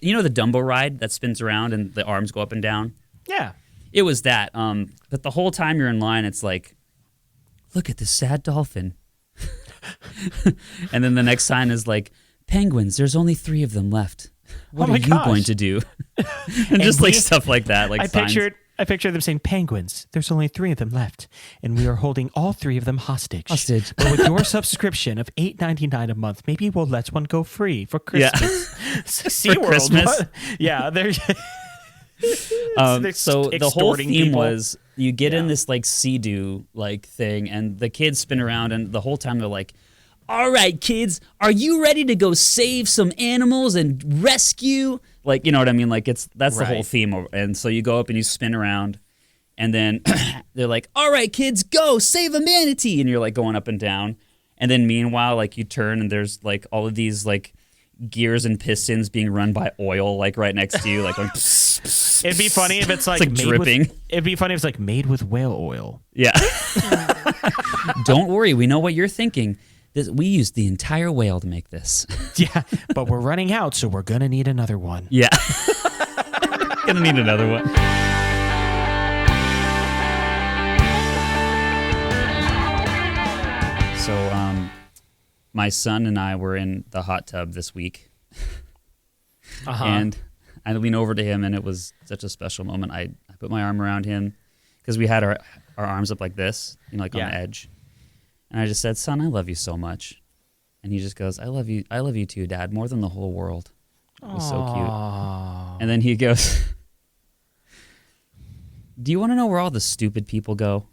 You know the Dumbo ride that spins around and the arms go up and down? Yeah. It was that. But the whole time you're in line, it's like, look at this sad dolphin. And then the next sign is like, penguins, there's only 3 of them left. What are you going to do? and just like stuff like that. Like I pictured them saying, penguins, there's only 3 of them left, and we are holding all 3 of them hostage. But with your subscription of $8.99 a month, maybe we'll let one go free for Christmas. Yeah. Seaworld. Christmas. Yeah, they're so the whole theme people. was you get in this like Sea-Doo like thing, and the kids spin around, and the whole time they're like, all right, kids, are you ready to go save some animals and rescue? Like, you know what I mean? Like, that's the whole theme. And so you go up and you spin around, and then they're like, all right, kids, go save a manatee. And you're like going up and down. And then meanwhile, like you turn and there's like all of these like gears and pistons being run by oil, like right next to you. Like, going, pss, pss, it'd be funny if it's like, dripping. It'd be funny if it's like made with whale oil. Yeah. Don't worry. We know what you're thinking. We used the entire whale to make this. Yeah, but we're running out, so we're going to need another one. Yeah. Gonna need another one. So, my son and I were in the hot tub this week. And I leaned over to him, and it was such a special moment. I put my arm around him because we had our arms up like this, you know, like on the edge. And I just said, son, I love you so much. And he just goes, I love you too, Dad, more than the whole world. It was so cute. And then he goes, do you want to know where all the stupid people go?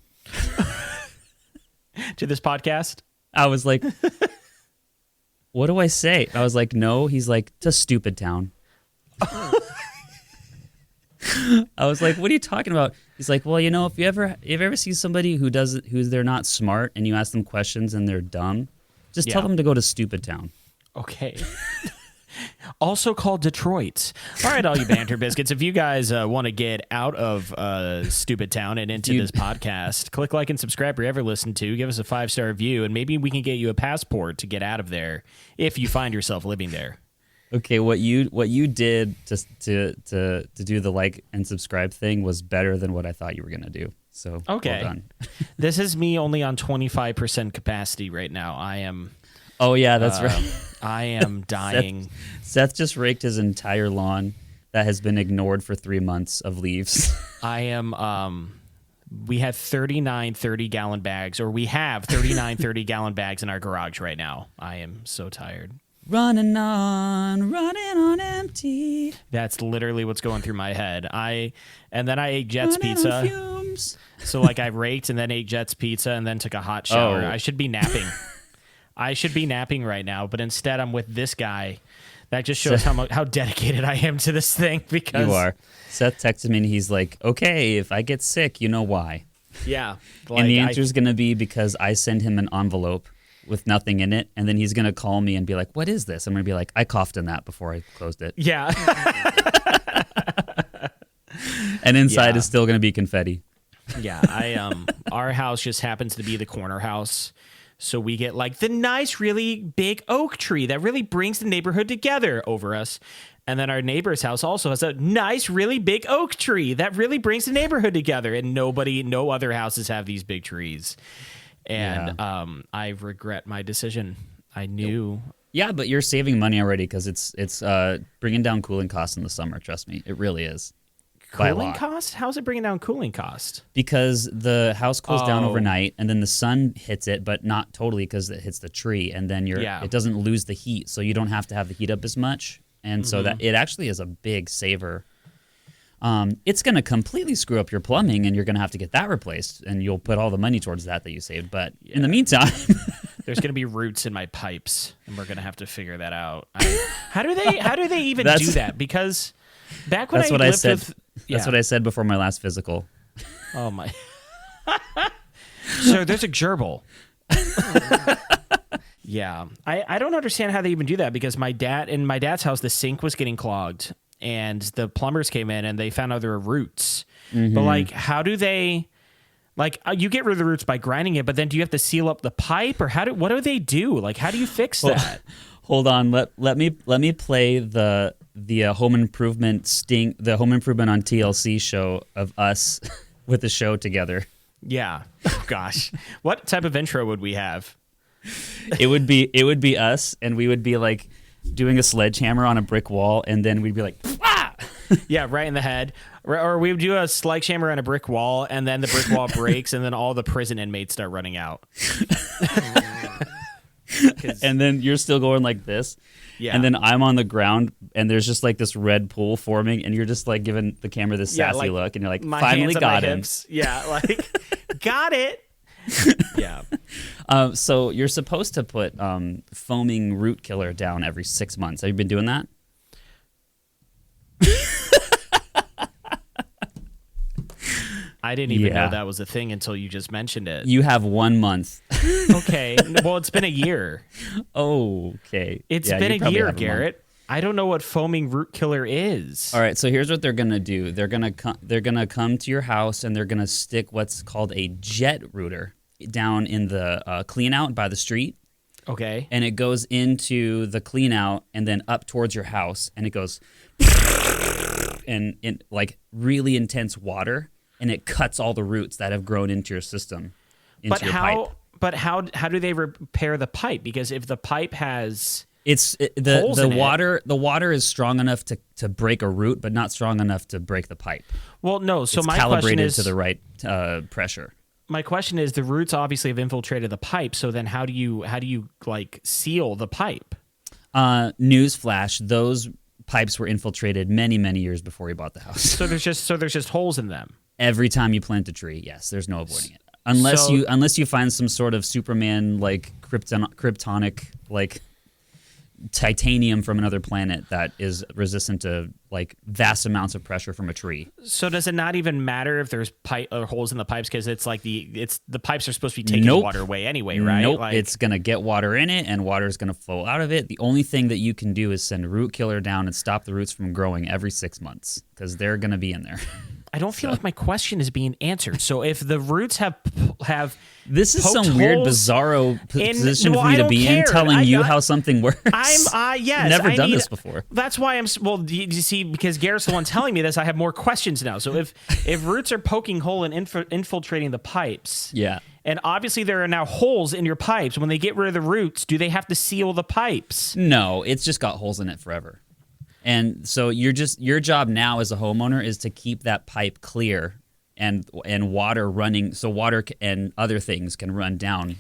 To this podcast? I was like, what do I say? I was like, no. He's like, to Stupidtown. I was like, what are you talking about? He's like, well, you know, if you ever see somebody who they're not smart and you ask them questions and they're dumb, just tell them to go to Stupidtown. Okay. Also called Detroit. All right, all you banter biscuits, if you guys want to get out of Stupidtown and into this podcast, click like and subscribe wherever you listen to. Give us a 5-star review, and maybe we can get you a passport to get out of there if you find yourself living there. Okay, what you did to do the like and subscribe thing was better than what I thought you were gonna do. So well done. This is me only on 25% capacity right now. I am. Oh yeah, that's right. I am dying. Seth just raked his entire lawn that has been ignored for 3 months of leaves. I am. We had 39 30-gallon bags, or we have 39 30-gallon bags in our garage right now. I am so tired. Running on empty. That's literally what's going through my head. And then I ate Jet's pizza. Fumes. So like I raked and then ate Jet's pizza and then took a hot shower. Oh. I should be napping. I should be napping right now, but instead I'm with this guy. That just shows how dedicated I am to this thing. Because you are. Seth texted me and he's like, okay, if I get sick, you know why. Yeah. Like and the answer is going to be because I send him an envelope with nothing in it, and then he's going to call me and be like, what is this? I'm going to be like, I coughed in that before I closed it. Yeah. And inside is still going to be confetti. Yeah, our house just happens to be the corner house. So we get like the nice, really big oak tree that really brings the neighborhood together over us. And then our neighbor's house also has a nice, really big oak tree that really brings the neighborhood together. And no other houses have these big trees. And I regret my decision. I knew. Yeah, but you're saving money already because it's bringing down cooling costs in the summer. Trust me, it really is. Cooling cost? How's it bringing down cooling cost? Because the house cools down overnight, and then the sun hits it, but not totally because it hits the tree, and then it doesn't lose the heat, so you don't have to have the heat up as much, and so that it actually is a big saver. It's going to completely screw up your plumbing, and you're going to have to get that replaced, and you'll put all the money towards that you saved. But in the meantime, there's going to be roots in my pipes, and we're going to have to figure that out. How do they even do that? Because back when I said. That's what I said before my last physical. Oh my! So there's a gerbil. Yeah, I don't understand how they even do that, because in my dad's house, the sink was getting clogged, and the plumbers came in and they found out there were roots. Mm-hmm. But like, how do they? Like, you get rid of the roots by grinding it, but then do you have to seal up the pipe, or what do they do? Like, how do you fix that? Hold on. Let me play the home improvement the home improvement on TLC show of us with the show together. Yeah. Oh, gosh. What type of intro would we have? It would be us, and we would be like doing a sledgehammer on a brick wall, and then we'd be like, ah! Yeah, right in the head. Or we would do a sledgehammer on a brick wall, and then the brick wall breaks, and then all the prison inmates start running out. And then you're still going like this. Yeah. And then I'm on the ground, and there's just like this red pool forming, and you're just like giving the camera this sassy look, and you're like, finally got him. Yeah, like, got it. Yeah. So you're supposed to put foaming root killer down every 6 months. Have you been doing that? I didn't even know that was a thing until you just mentioned it. You have 1 month. Okay. Well, it's been a year. Okay. It's been a year, Garrett. I don't know what foaming root killer is. All right, so here's what they're gonna do. They're gonna come to your house, and they're gonna stick what's called a jet rooter down in the clean out by the street. Okay. And it goes into the clean out and then up towards your house, and it goes and in like really intense water, and it cuts all the roots that have grown into your system, into your pipe. But how do they repair the pipe? Because if the pipe has the water is strong enough to break a root, but not strong enough to break the pipe. Well, no. So it's my calibrated question is to the right pressure. My question is, the roots obviously have infiltrated the pipe. So then, how do you like seal the pipe? Newsflash: those pipes were infiltrated many years before we bought the house. So there's just holes in them. Every time you plant a tree, yes, there's no avoiding it. Unless you find some sort of Superman like kryptonic like titanium from another planet that is resistant to like vast amounts of pressure from a tree. So does it not even matter if there's pipe or holes in the pipes, because it's like the pipes are supposed to be taking the water away anyway, right? Nope. Like, it's gonna get water in it, and water is gonna flow out of it. The only thing that you can do is send root killer down and stop the roots from growing every 6 months, because they're gonna be in there. I don't feel like my question is being answered. So if the roots have this is some weird bizarro position for me to be in, telling you how something works. Yes, never done this before. That's why you see, because Garrett's the one telling me this, I have more questions now. So if roots are poking hole and infiltrating the pipes, yeah, and obviously there are now holes in your pipes. When they get rid of the roots, do they have to seal the pipes? No, it's just got holes in it forever. And so your job now as a homeowner is to keep that pipe clear and water running, so water and other things can run down.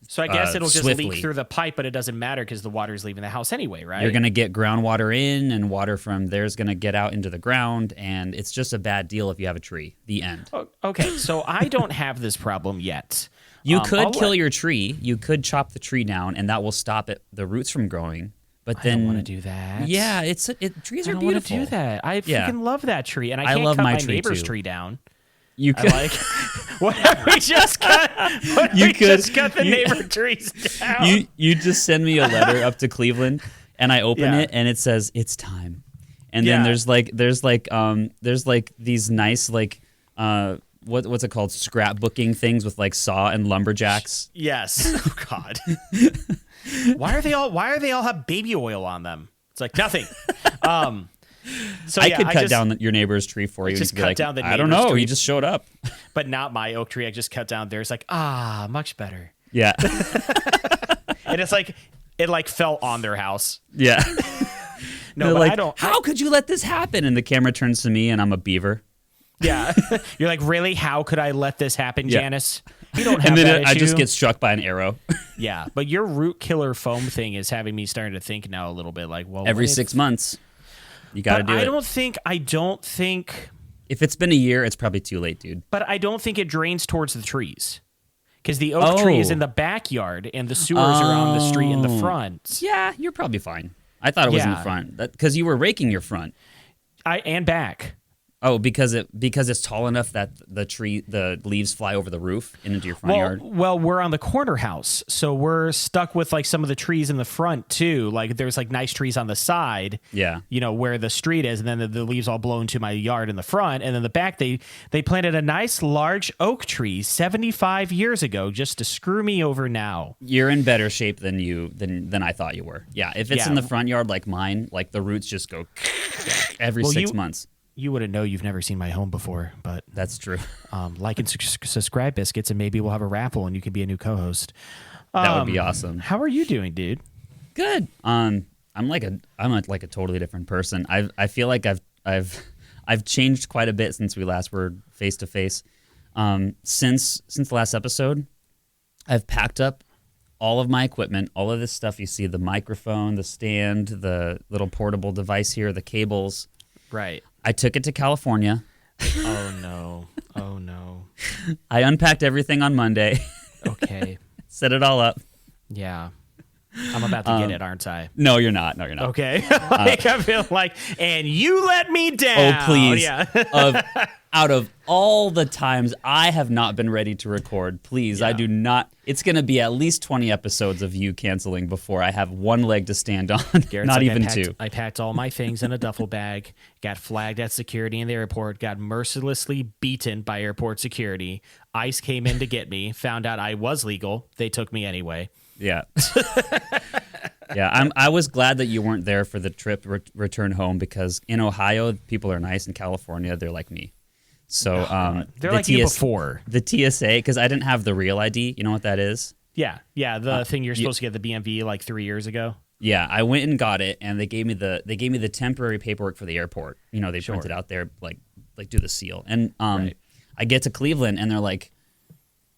So I guess it'll just swiftly. leak through the pipe, but it doesn't matter because the water's leaving the house anyway, right? You're going to get groundwater in, and water from there is going to get out into the ground, and it's just a bad deal if you have a tree. The end. Okay, so I don't have this problem yet. You could kill your tree. You could chop the tree down, and that will stop the roots from growing. But then, I don't want to do that. Yeah, trees are beautiful. I don't want to do that. I freaking love that tree, and I can't love cut my neighbor's too. tree down. You could what have we just cut? Just cut the neighbor trees down. You just send me a letter up to Cleveland, and I open it, and it says it's time. And then there's these nice like what's it called, scrapbooking things with like saw and lumberjacks. Yes. Oh God. Why are they all have baby oil on them? It's like nothing. So I could cut down your neighbor's tree for you. Just and be cut like, down the I don't know. tree. He just showed up. But not my oak tree. I just cut down theirs. Like, much better. Yeah. And it's like it like fell on their house. Yeah. No, but like, I don't. How could you let this happen? And the camera turns to me, and I'm a beaver. Yeah. You're like, really? How could I let this happen, Janice? You don't have and then that issue. I just get struck by an arrow. Yeah, but your root killer foam thing is having me starting to think now a little bit like, well, every 6 months, you got to do it. I don't think. If it's been a year, it's probably too late, dude. But I don't think it drains towards the trees. Because the oak tree is in the backyard and the sewers are on the street in the front. Yeah, you're probably fine. I thought it was in the front. Because you were raking your front. And back. Oh, because it's tall enough that the leaves fly over the roof and into your front yard. Well, we're on the corner house, so we're stuck with like some of the trees in the front too. Like there's like nice trees on the side, Yeah. where the street is, and then the leaves all blow into my yard in the front, and then the back they planted a nice large oak tree 75 years ago just to screw me over now. You're in better shape than I thought you were. Yeah, if it's in the front yard like mine, like the roots just go every 6 months. You wouldn't know. You've never seen my home before, but That's true. Like and subscribe, Biscuits, and maybe we'll have a raffle and you can be a new co-host. That would be awesome. How are you doing, dude? Good. I'm like a totally different person. I feel like I've changed quite a bit since we last were face to face. Since the last episode, I've packed up all of my equipment, all of this stuff you see, the microphone, the stand, the little portable device here, the cables. Right. I took it to California. Oh no. Oh no. I unpacked everything on Monday. Okay. Set it all up. Yeah. I'm about to get it, aren't I? No, you're not. No, you're not. Okay. I feel like, and you let me down. Oh, please. Yeah. Out of all the times I have not been ready to record, please, I do not. It's going to be at least 20 episodes of you canceling before I have one leg to stand on. Garrett's not like, even two. I packed all my things in a duffel bag, got flagged at security in the airport, got mercilessly beaten by airport security. ICE came in to get me, found out I was legal. They took me anyway. Yeah. Yeah, I was glad that you weren't there for the trip return home, because in Ohio, people are nice. In California, they're like me. So they're like you before. The TSA, because I didn't have the real ID. You know what that is? Yeah, the thing you're supposed to get the BMV like 3 years ago. Yeah, I went and got it, and they gave me the temporary paperwork for the airport. They printed out there, like do the seal. And I get to Cleveland, and they're like,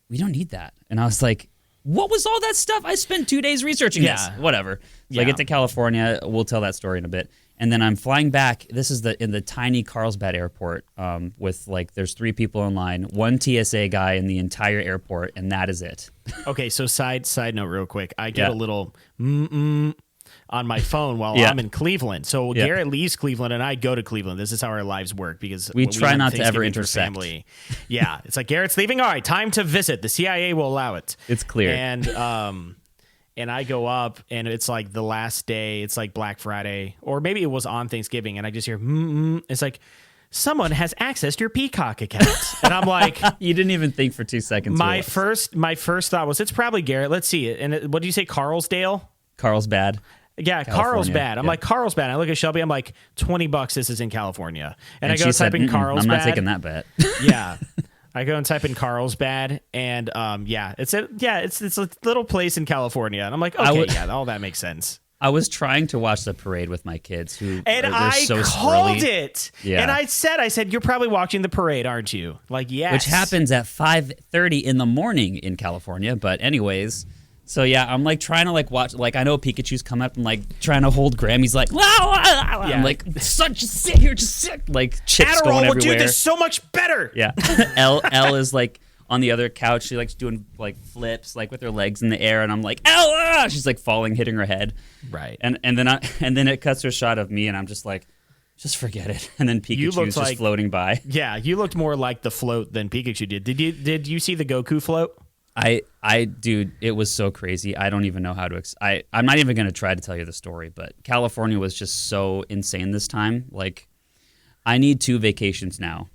"We don't need that." And I was like, "What was all that stuff? I spent 2 days researching this." Whatever. So I get to California. We'll tell that story in a bit. And then I'm flying back. This is in the tiny Carlsbad airport, with there's 3 people in line, 1 TSA guy in the entire airport, and that is it. Okay, so side note real quick. I get a little on my phone while I'm in Cleveland. So Garrett leaves Cleveland and I go to Cleveland. This is how our lives work, because we try not to ever Thanksgiving for intersect. family. Yeah, it's like, Garrett's leaving. All right, time to visit. The CIA will allow it. It's clear. And I go up, and it's like the last day. It's like Black Friday, or maybe it was on Thanksgiving, and I just hear, It's like, someone has accessed your Peacock account. And I'm like... You didn't even think for 2 seconds. My first thought was, it's probably Garrett. Let's see it. And what do you say, Carlsdale? Carlsbad. Yeah, California. Carlsbad. I'm like, Carlsbad. I look at Shelby. I'm like, $20. This is in California. And I go she type in Carlsbad. I'm not taking that bet. Yeah. I go and type in Carlsbad, and it's a little place in California. And I'm like, okay, all that makes sense. I was trying to watch the parade with my kids, who and they're so called squirrely. It. Yeah. And I said, you're probably watching the parade, aren't you? Like, yes. Which happens at 5:30 in the morning in California. But anyways, so yeah, I'm like trying to watch. Like, I know Pikachu's come up and trying to hold Grammy's like, I'm like, such sit here, just sit. Like, chips going Adderall would everywhere. do this so much better. Yeah. L is on the other couch. She likes doing flips with her legs in the air, and I'm like, L. She's falling, hitting her head. Right. And then it cuts to a shot of me, and I'm just like, just forget it. And then Pikachu's just floating by. Yeah, you looked more like the float than Pikachu did. Did you see the Goku float? Dude, it was so crazy. I don't even know how to. I'm not even going to try to tell you the story, but California was just so insane this time. I need 2 vacations now.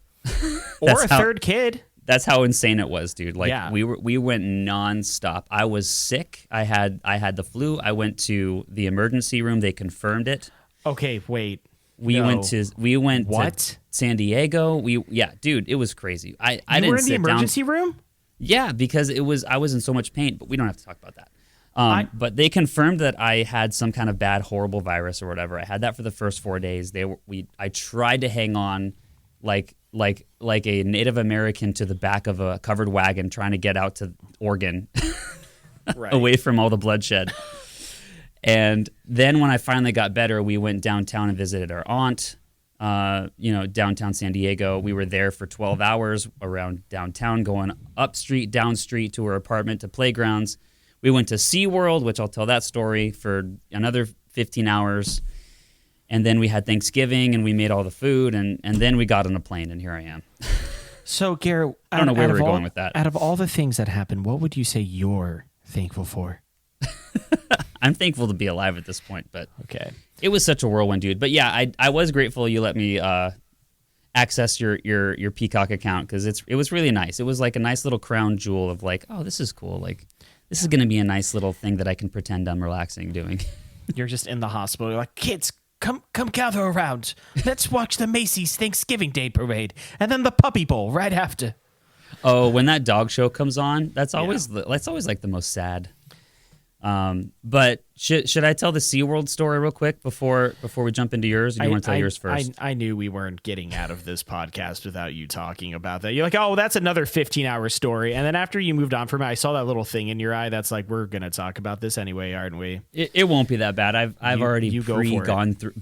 Or a third kid. That's how insane it was, dude. We went nonstop. I was sick. I had the flu. I went to the emergency room. They confirmed it. Okay, wait. We went to San Diego. Dude, it was crazy. I didn't were in the sit emergency down. room? Yeah, because I was in so much pain, but we don't have to talk about that. But they confirmed that I had some kind of bad, horrible virus or whatever. I had that for the first 4 days. I tried to hang on like a Native American to the back of a covered wagon trying to get out to Oregon, away from all the bloodshed. And then when I finally got better, we went downtown and visited our aunt. Downtown San Diego. We were there for 12 hours around downtown, going up street, down street to her apartment, to playgrounds. We went to Seaworld, which I'll tell that story, for another 15 hours. And then we had Thanksgiving, and we made all the food, and then we got on a plane, and here I am. So, Garrett, I don't know where we're going with that. Out of all the things that happened, what would you say you're thankful for? I'm thankful to be alive at this point, but okay, it was such a whirlwind, dude. But yeah, I was grateful you let me access your Peacock account, because it was really nice. It was like a nice little crown jewel of like, oh, this is cool. Like, this is going to be a nice little thing that I can pretend I'm relaxing doing. You're just in the hospital. You're like, kids, come gather around. Let's watch the Macy's Thanksgiving Day parade, and then the Puppy Bowl right after. Oh, when that dog show comes on, that's always like the most sad. But should I tell the Seaworld story real quick before we jump into yours? Or do you want to tell yours first? I knew we weren't getting out of this podcast without you talking about that. You're like, oh, that's another 15-hour story. And then after you moved on from it, I saw that little thing in your eye that's like, we're going to talk about this anyway, aren't we? It won't be that bad. I've already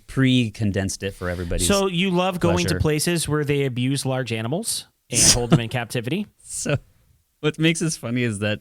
pre-condensed it for everybody. So you love going pleasure. to places where they abuse large animals and hold them in captivity? So what makes this funny is that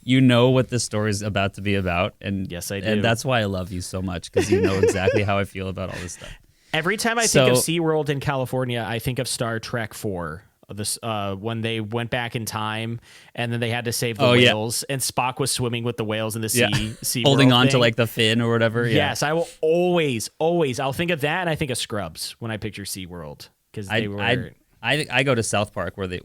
you know what this story is about to be about. And yes, I do. And that's why I love you so much, because you know exactly how I feel about all this stuff. Every time I think of SeaWorld in California, I think of Star Trek 4. This when they went back in time and then they had to save the whales, and Spock was swimming with the whales in the sea holding on thing. to like the fin or whatever. Yes, I will always I'll think of that, and I think of Scrubs when I picture SeaWorld, because they were. I go to South Park where they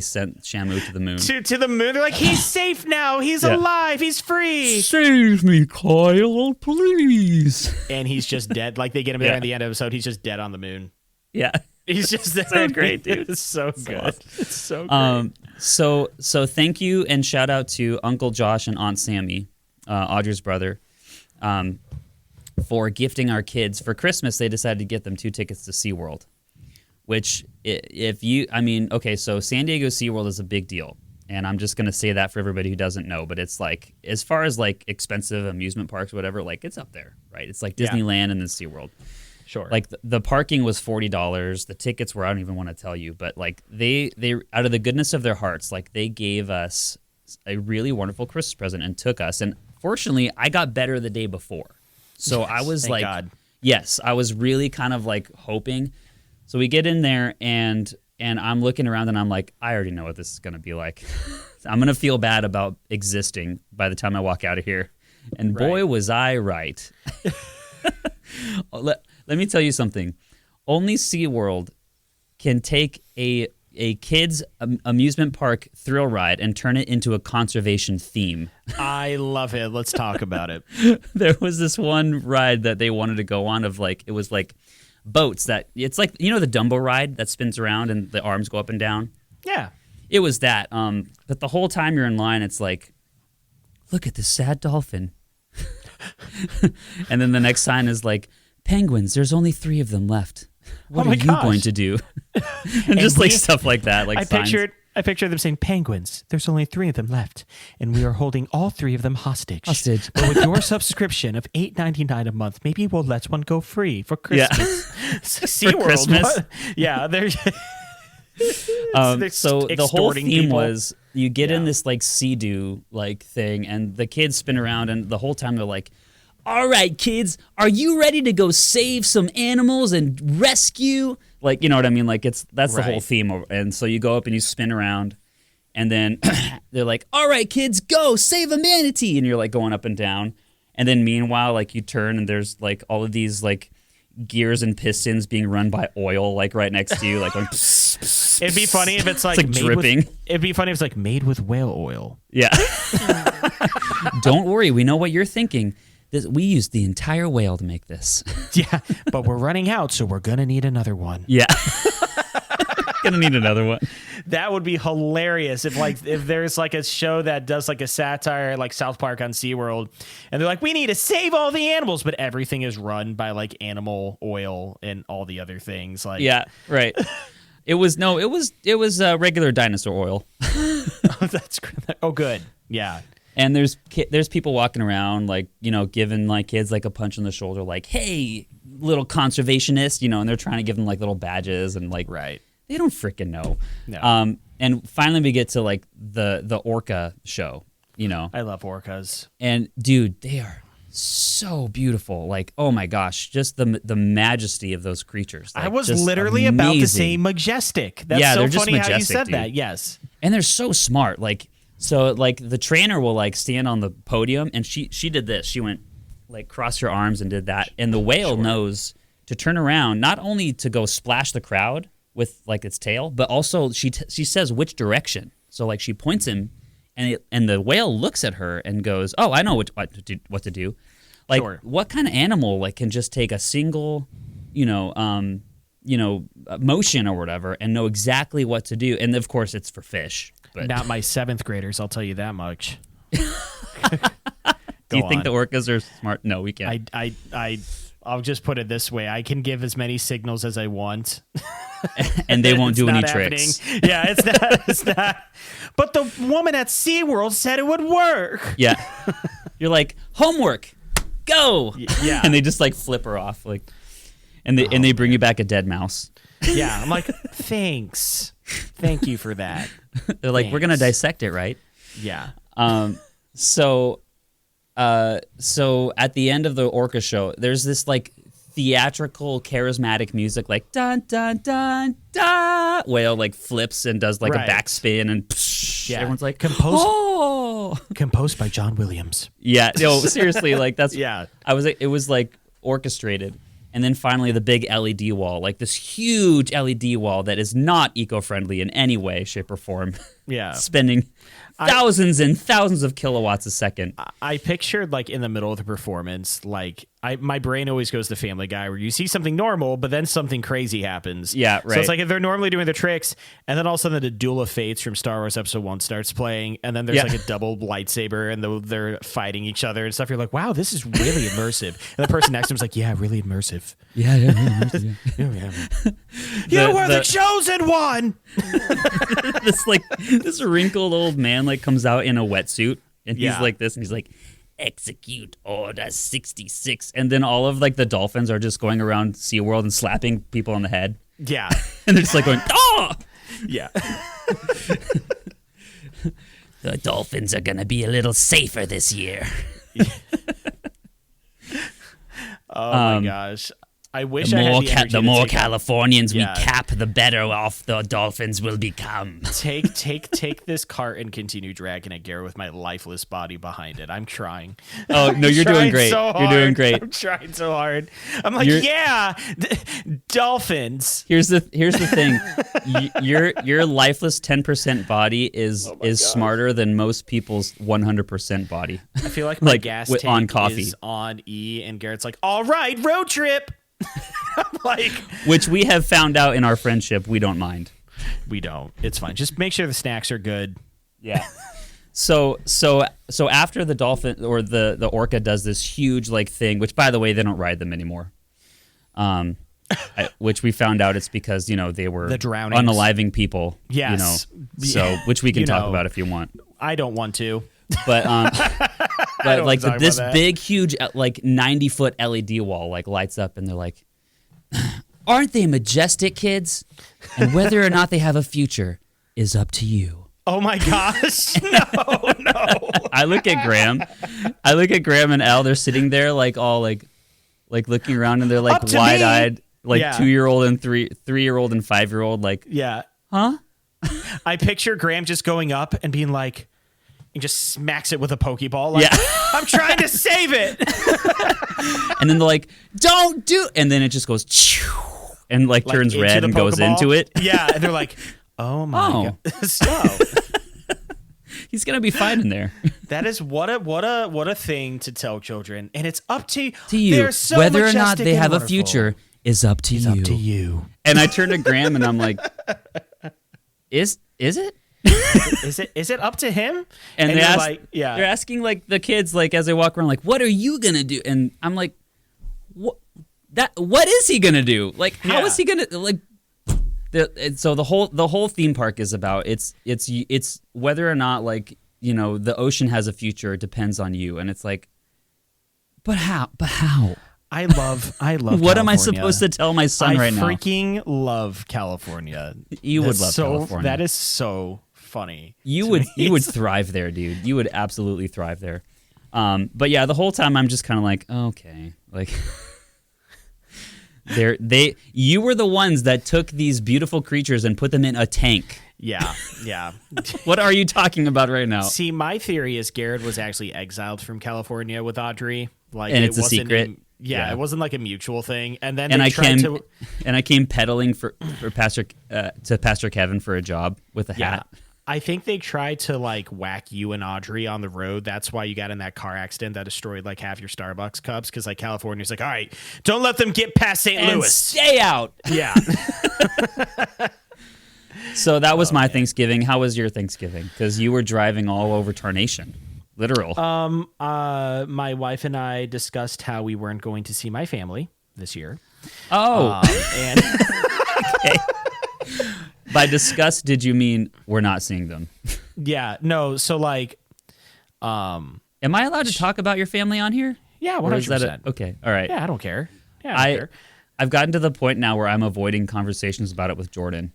sent Shamu to the moon. To the moon. They're like, he's safe now. He's alive. He's free. Save me, Kyle, please. And he's just dead. Like, they get him there in the end of the episode. He's just dead on the moon. Yeah. He's just there. So great, dude. It's so good. Awesome. It's so great. So thank you and shout out to Uncle Josh and Aunt Sammy, Audrey's brother, for gifting our kids. For Christmas, they decided to get them 2 tickets to SeaWorld. Which, so San Diego SeaWorld is a big deal. And I'm just going to say that for everybody who doesn't know. But it's like, as far as like expensive amusement parks or whatever, like it's up there, right? It's like Disneyland and then SeaWorld. Sure. Like the parking was $40. The tickets were, I don't even want to tell you. But like they out of the goodness of their hearts, like they gave us a really wonderful Christmas present and took us. And fortunately, I got better the day before. So I was Thank God. Yes, I was really kind of like hoping. So we get in there, and I'm looking around, and I'm like, I already know what this is going to be like. I'm going to feel bad about existing by the time I walk out of here. And boy, was I right. Let me tell you something. Only SeaWorld can take a kid's amusement park thrill ride and turn it into a conservation theme. I love it. Let's talk about it. There was this one ride that they wanted to go on of like, it was like boats that, it's like, you know, the Dumbo ride that spins around and the arms go up and down? Yeah. It was that. But the whole time you're in line, it's like, look at this sad dolphin. And then the next sign is like, penguins, there's only 3 of them left. What are you going to do? and just like stuff like that. Like I pictured them saying, penguins, there's only 3 of them left, and we are holding all 3 of them hostage. But with your subscription of $8.99 a month, maybe we'll let one go free for Christmas. Yeah. SeaWorld. Christmas? Yeah, there's so the whole theme people. was you get in this like Sea-Doo like thing, and the kids spin around, and the whole time they're like, all right, kids, are you ready to go save some animals and rescue? Like, you know what I mean? Like, that's the whole theme. And so you go up and you spin around, and then they're like, all right, kids, go save a manatee. And you're like going up and down. And then meanwhile, like you turn and there's like all of these like gears and pistons being run by oil, like right next to you, like going pss, pss, It'd be funny if it's like, made dripping. It'd be funny if it's like made with whale oil. Yeah. Don't worry. We know what you're thinking. We used the entire whale to make this. Yeah, but we're running out, so we're going to need another one. Yeah. Gonna need another one. That would be hilarious if there's like a show that does like a satire like South Park on SeaWorld, and they're like, we need to save all the animals, but everything is run by like animal oil and all the other things. Like, yeah, right. It was regular dinosaur oil. Oh, that's good. Oh, good. Yeah. And there's people walking around, like, you know, giving like kids like a punch on the shoulder, like, hey, little conservationist, you know, and they're trying to give them like little badges and like, right. They don't freaking know. No. And finally we get to like the orca show, you know. I love orcas. And dude, they are so beautiful. Like, oh my gosh, just the majesty of those creatures. Like, I was just literally about to say amazing. majestic. That's Yeah, so they're just funny how you majestic, said dude. that. Yes. And they're so smart. Like, so like the trainer will like stand on the podium, and she did this. She went like cross her arms and did that. And the whale knows to turn around, not only to go splash the crowd with like its tail, but also she says which direction. So like she points him, and the whale looks at her and goes, "Oh, I know what to do." Like, what kind of animal like can just take a single, motion or whatever and know exactly what to do? And of course, it's for fish. But Not my 7th graders, I'll tell you that much. do you think the orcas are smart? No, we can't. I'll just put it this way. I can give as many signals as I want. And they won't do any not tricks. happening. Yeah, it's not. But the woman at SeaWorld said it would work. Yeah. You're like, homework, go. Yeah. And they just like flip her off. Like, and they bring you back a dead mouse. Yeah. I'm like, thanks. Thank you for that. They're like, we're going to dissect it, right? Yeah. So at the end of the orca show, there's this like theatrical, charismatic music, like dun dun dun dun. Whale like flips and does like a backspin, and everyone's like, Composed by John Williams. Yeah, no, seriously, like that's Yeah. It was like orchestrated. And then finally the big LED wall, like this huge LED wall that is not eco-friendly in any way, shape, or form. Yeah. Spending thousands and thousands of kilowatts a second. I pictured like in the middle of the performance, like my brain always goes to Family Guy, where you see something normal, but then something crazy happens. Yeah, right. So it's like if they're normally doing the tricks, and then all of a sudden the Duel of Fates from Star Wars Episode 1 starts playing, and then there's like a double lightsaber, and they're fighting each other and stuff. You're like, wow, this is really immersive. And the person next to him's like, yeah, really immersive. Yeah. You were the chosen one. This wrinkled old man like comes out in a wetsuit, and he's like this, and he's like, execute order 66, and then all of like the dolphins are just going around SeaWorld and slapping people on the head. Yeah. And they're just like going, oh! Yeah. The dolphins are gonna be a little safer this year. Oh my gosh. I wish The I had more, the energy the to more take Californians Yeah. we cap, the better off the dolphins will become. Take this cart and continue dragging at Garrett with my lifeless body behind it. I'm trying. Oh no, you're doing great. You're doing great. I'm trying so hard. I'm like, dolphins. Here's the thing. Your lifeless 10% body is smarter than most people's 100% body. I feel like my Like, gas on tank coffee. is on E, and Garrett's like, all right, road trip. I'm like, Which we have found out in our friendship, we don't mind. we don't. It's fine. Just make sure the snacks are good. Yeah. So after the dolphin or the orca does this huge like thing, which by the way they don't ride them anymore. Which we found out it's because they were The drownings. unaliving people. Yes. So which we can talk about if you want. I don't want to. But but like talk this about that. big huge like 90-foot LED wall like lights up, and they're like, aren't they majestic, kids? And whether or not they have a future is up to you. Oh my gosh. No. I look at Graham and Al. They're sitting there like all like looking around, and they're like Up to wide-eyed, like Yeah. 2-year-old and 3-year-old and 5-year-old, like, Yeah. huh? I picture Graham just going up and being like, and just smacks it with a Pokeball. Like, Yeah. I'm trying to save it. And then they're like, don't do, and then it just goes, and like turns into red the and goes Pokeball. into it. Yeah. And they're like, oh my God. So He's gonna be fine in there. that is what a thing to tell children. And it's up to You, They're so whether or not majestic they and have a wonderful. future is up to It's you. up to you. And I turn to Graham and I'm like, is it? Is it up to him? And they they're ask, like, yeah. they're asking like the kids like as they walk around, like, what are you gonna do? And I'm like, what is he gonna do? Like, how is he gonna like? So the whole theme park is about it's whether or not like the ocean has a future depends on you, and it's like, but how? I love What am I California. supposed to tell my son right now? I freaking love California. You would That's love California. That is so funny. You would thrive there, dude. You would absolutely thrive there. But yeah, the whole time I'm just kind of like, okay, like you were the ones that took these beautiful creatures and put them in a tank. Yeah. What are you talking about right now? See, my theory is Garrett was actually exiled from California with Audrey. Like, and it it's a wasn't secret. Yeah, it wasn't like a mutual thing. And then And they tried to. And I came peddling for Pastor Kevin for a job with a hat. I think they tried to like whack you and Audrey on the road. That's why you got in that car accident that destroyed like half your Starbucks cups. Because like California's like, all right, don't let them get past St. And Louis. stay out. Yeah. So that was my Thanksgiving. How was your Thanksgiving? Because you were driving all over Tarnation. Literal. My wife and I discussed how we weren't going to see my family this year. Oh. And Okay. By discuss, did you mean we're not seeing them? yeah, no. So like, Am I allowed to talk about your family on here? yeah, Or is 100%. that okay? All right. Yeah, I don't care. Yeah, I don't care. I've gotten to the point now where I'm avoiding conversations about it with Jordan.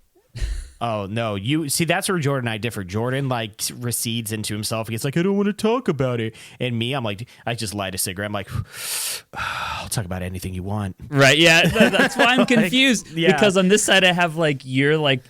Oh no, you see that's where Jordan and I differ. Jordan like recedes into himself. He's like, I don't want to talk about it. And me, I'm like, I just light a cigarette. I'm like, I'll talk about anything you want. Right? Yeah. That's why I'm confused. yeah. Because on this side I have like you're like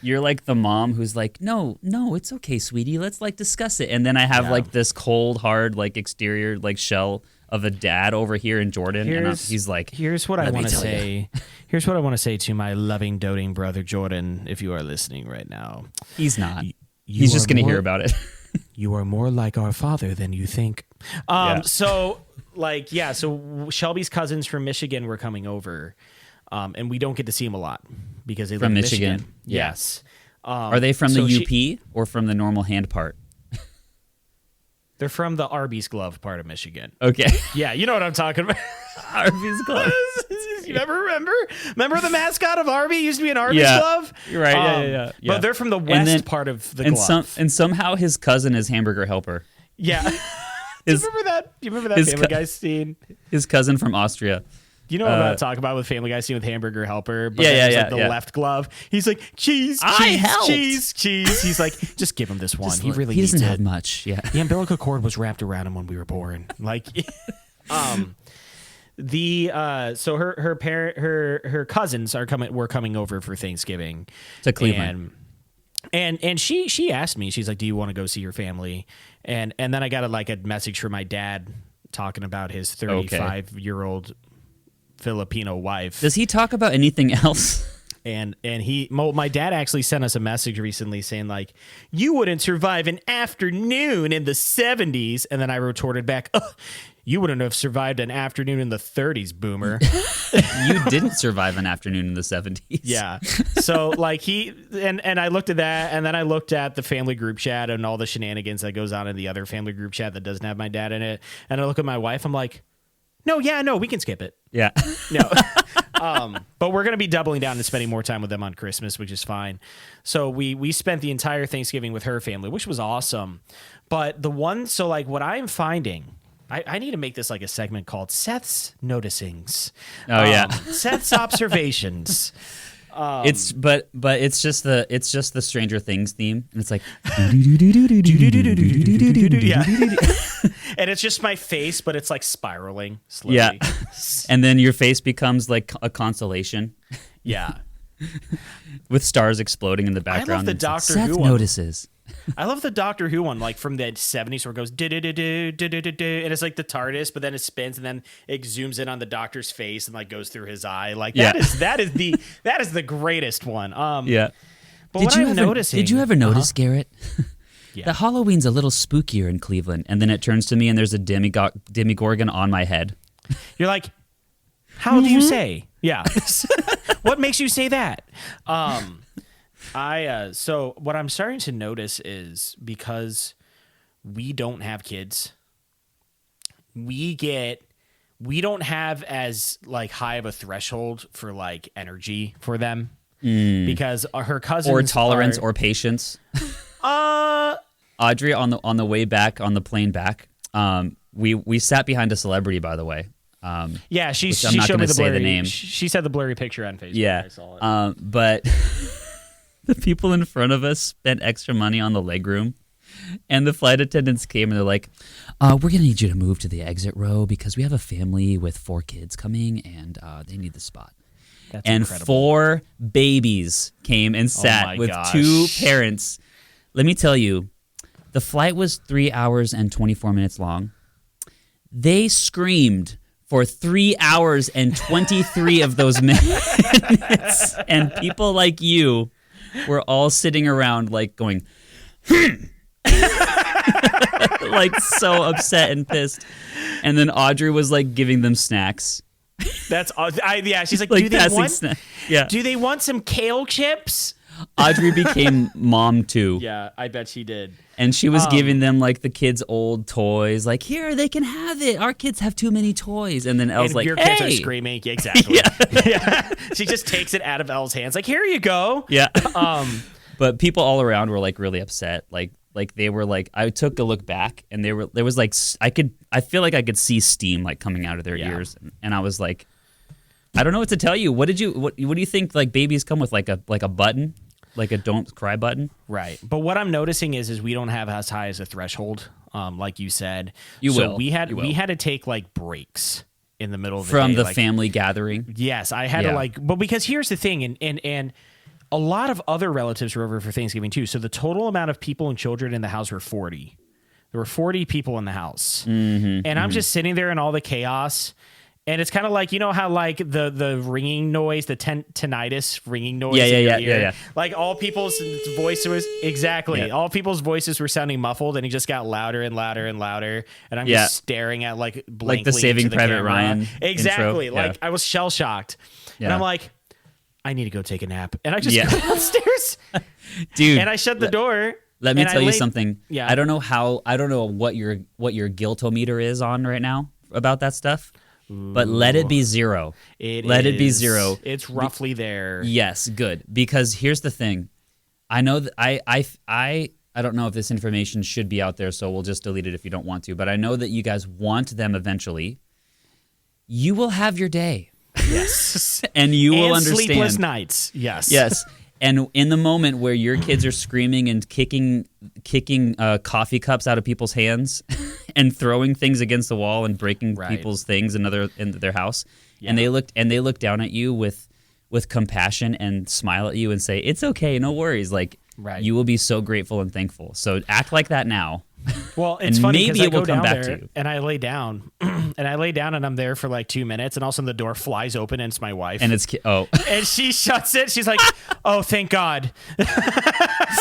the mom who's like, no, it's okay, sweetie. Let's like discuss it. And then I have like this cold, hard like exterior like shell of a dad over here in Jordan, and he's like, here's what I "Let me want to tell say. Here's what I want to say to my loving, doting brother Jordan. If you are listening right now, he's not. He's just gonna hear about it. You are more like our father than you think. Yeah. So like, yeah. So Shelby's cousins from Michigan were coming over, and we don't get to see them a lot because they live From in Michigan? Yeah. Yes. Are they from so the UP or from the normal hand part? They're from the Arby's glove part of Michigan. Okay. Yeah, you know what I'm talking about. Arby's glove. You ever remember? Remember the mascot of Arby used to be an Arby's Yeah. glove? You're right. Yeah. But they're from the west part of the glove. And somehow his cousin is Hamburger Helper. Yeah. Do you remember that? Do you remember that Family Guy scene? His cousin from Austria. You know what I'm about to talk about with Family Guy scene with Hamburger Helper? But Yeah, like the left glove. He's like, cheese, cheese. He's like, just give him this one. He really he needs doesn't it. have much. Yeah. The umbilical cord was wrapped around him when we were born. Like, so her cousins were coming over for Thanksgiving To Cleveland. And she asked me, she's like, do you want to go see your family? And then I got a message from my dad talking about his 35-year-old Filipino wife. Does he talk about anything else? And my dad actually sent us a message recently saying like, you wouldn't survive an afternoon in the 70s. And then I retorted back, you wouldn't have survived an afternoon in the 30s, boomer. You didn't survive an afternoon in the 70s. Yeah. So like and I looked at that, and then I looked at the family group chat and all the shenanigans that goes on in the other family group chat that doesn't have my dad in it. And I look at my wife, I'm like, no, we can skip it. Yeah. No. But we're going to be doubling down and spending more time with them on Christmas, which is fine. So we spent the entire Thanksgiving with her family, which was awesome. But what I'm finding, I need to make this like a segment called Seth's Noticings. Oh yeah. Seth's Observations. It's just the Stranger Things theme, and it's like Yeah. And it's just my face, but it's like spiraling slowly. yeah, and then your face becomes like a constellation. Yeah. With stars exploding in the background. I love the and it's like, Doctor Seth Who one. notices. I love the Doctor Who one, like from the 70s, where it goes and it's like the TARDIS, but then it spins and then it zooms in on the Doctor's face and like goes through his eye. Like that is the greatest one. Yeah. But did you ever notice, Garrett? Yeah. The Halloween's a little spookier in Cleveland, and then it turns to me and there's a demigorgon on my head. You're like, how do you say? Yeah. What makes you say that? So what I'm starting to notice is because we don't have kids, we don't have as like high of a threshold for like energy for them because her cousins or tolerance or patience. Audrey on the way back on the plane back, we sat behind a celebrity, by the way. Yeah, she I'm not showed me gonna the say blurry the name. She said the blurry picture on Facebook. Yeah, I saw it. but the people in front of us spent extra money on the legroom, And the flight attendants came and they're like, we're going to need you to move to the exit row because we have a family with 4 kids coming and they need the spot. That's and incredible. 4 babies came and sat with 2 parents. Let me tell you, the flight was 3 hours and 24 minutes long. They screamed for 3 hours and 23 of those minutes. And people like you were all sitting around like going, like so upset and pissed. And then Audrey was like giving them snacks. That's yeah. She's like, Like do they want? Yeah. Do they want some kale chips? Audrey became mom too. Yeah, I bet she did. And she was giving them like the kids' old toys. Like, here, they can have it. Our kids have too many toys. And then Elle's like, your hey. kids are screaming. Yeah, exactly. Yeah. She just takes it out of Elle's hands. Like, here you go. Yeah. But people all around were like really upset. Like they were like, I took a look back and there was like, I feel like I could see steam like coming out of their ears. And I was like, I don't know what to tell you. What do you think like babies come with like a button? Like a don't cry button? Right. But what I'm noticing is we don't have as high as a threshold, like you said. You so will. we had to take like breaks in the middle of the From day. the like, family gathering? Yes, I had to like, but because here's the thing, and a lot of other relatives were over for Thanksgiving too. So the total amount of people and children in the house were 40. There were 40 people in the house. And I'm just sitting there in all the chaos. And it's kind of like, you know how like the ringing noise, the tinnitus ringing noise in your ear? Yeah. Like all people's voices, all people's voices were sounding muffled and it just got louder and louder and louder. And I'm just staring at like blankly like the Saving into the Private camera. Ryan Exactly. intro. Like I was shell shocked. Yeah. And I'm like, I need to go take a nap. And I just go downstairs. Dude. And I shut the door. Let me tell you something. Yeah. I don't know what your guiltometer is on right now about that stuff. But let it be 0. Let it be 0. It's roughly there. Yes, good. Because here's the thing. I know that I don't know if this information should be out there, so we'll just delete it if you don't want to. But I know that you guys want them eventually. You will have your day. Yes. And you will understand. Sleepless nights. Yes. Yes. And in the moment where your kids are screaming and kicking coffee cups out of people's hands and throwing things against the wall and breaking people's things in their house, and they look down at you with compassion and smile at you and say, "It's okay, no worries." Like you will be so grateful and thankful. So act like that now. Well, it's and funny maybe because it I will go come down back there to you. and I lay down, and I'm there for like 2 minutes, and all of a sudden the door flies open, and it's my wife, and and she shuts it. She's like, "Oh, thank God."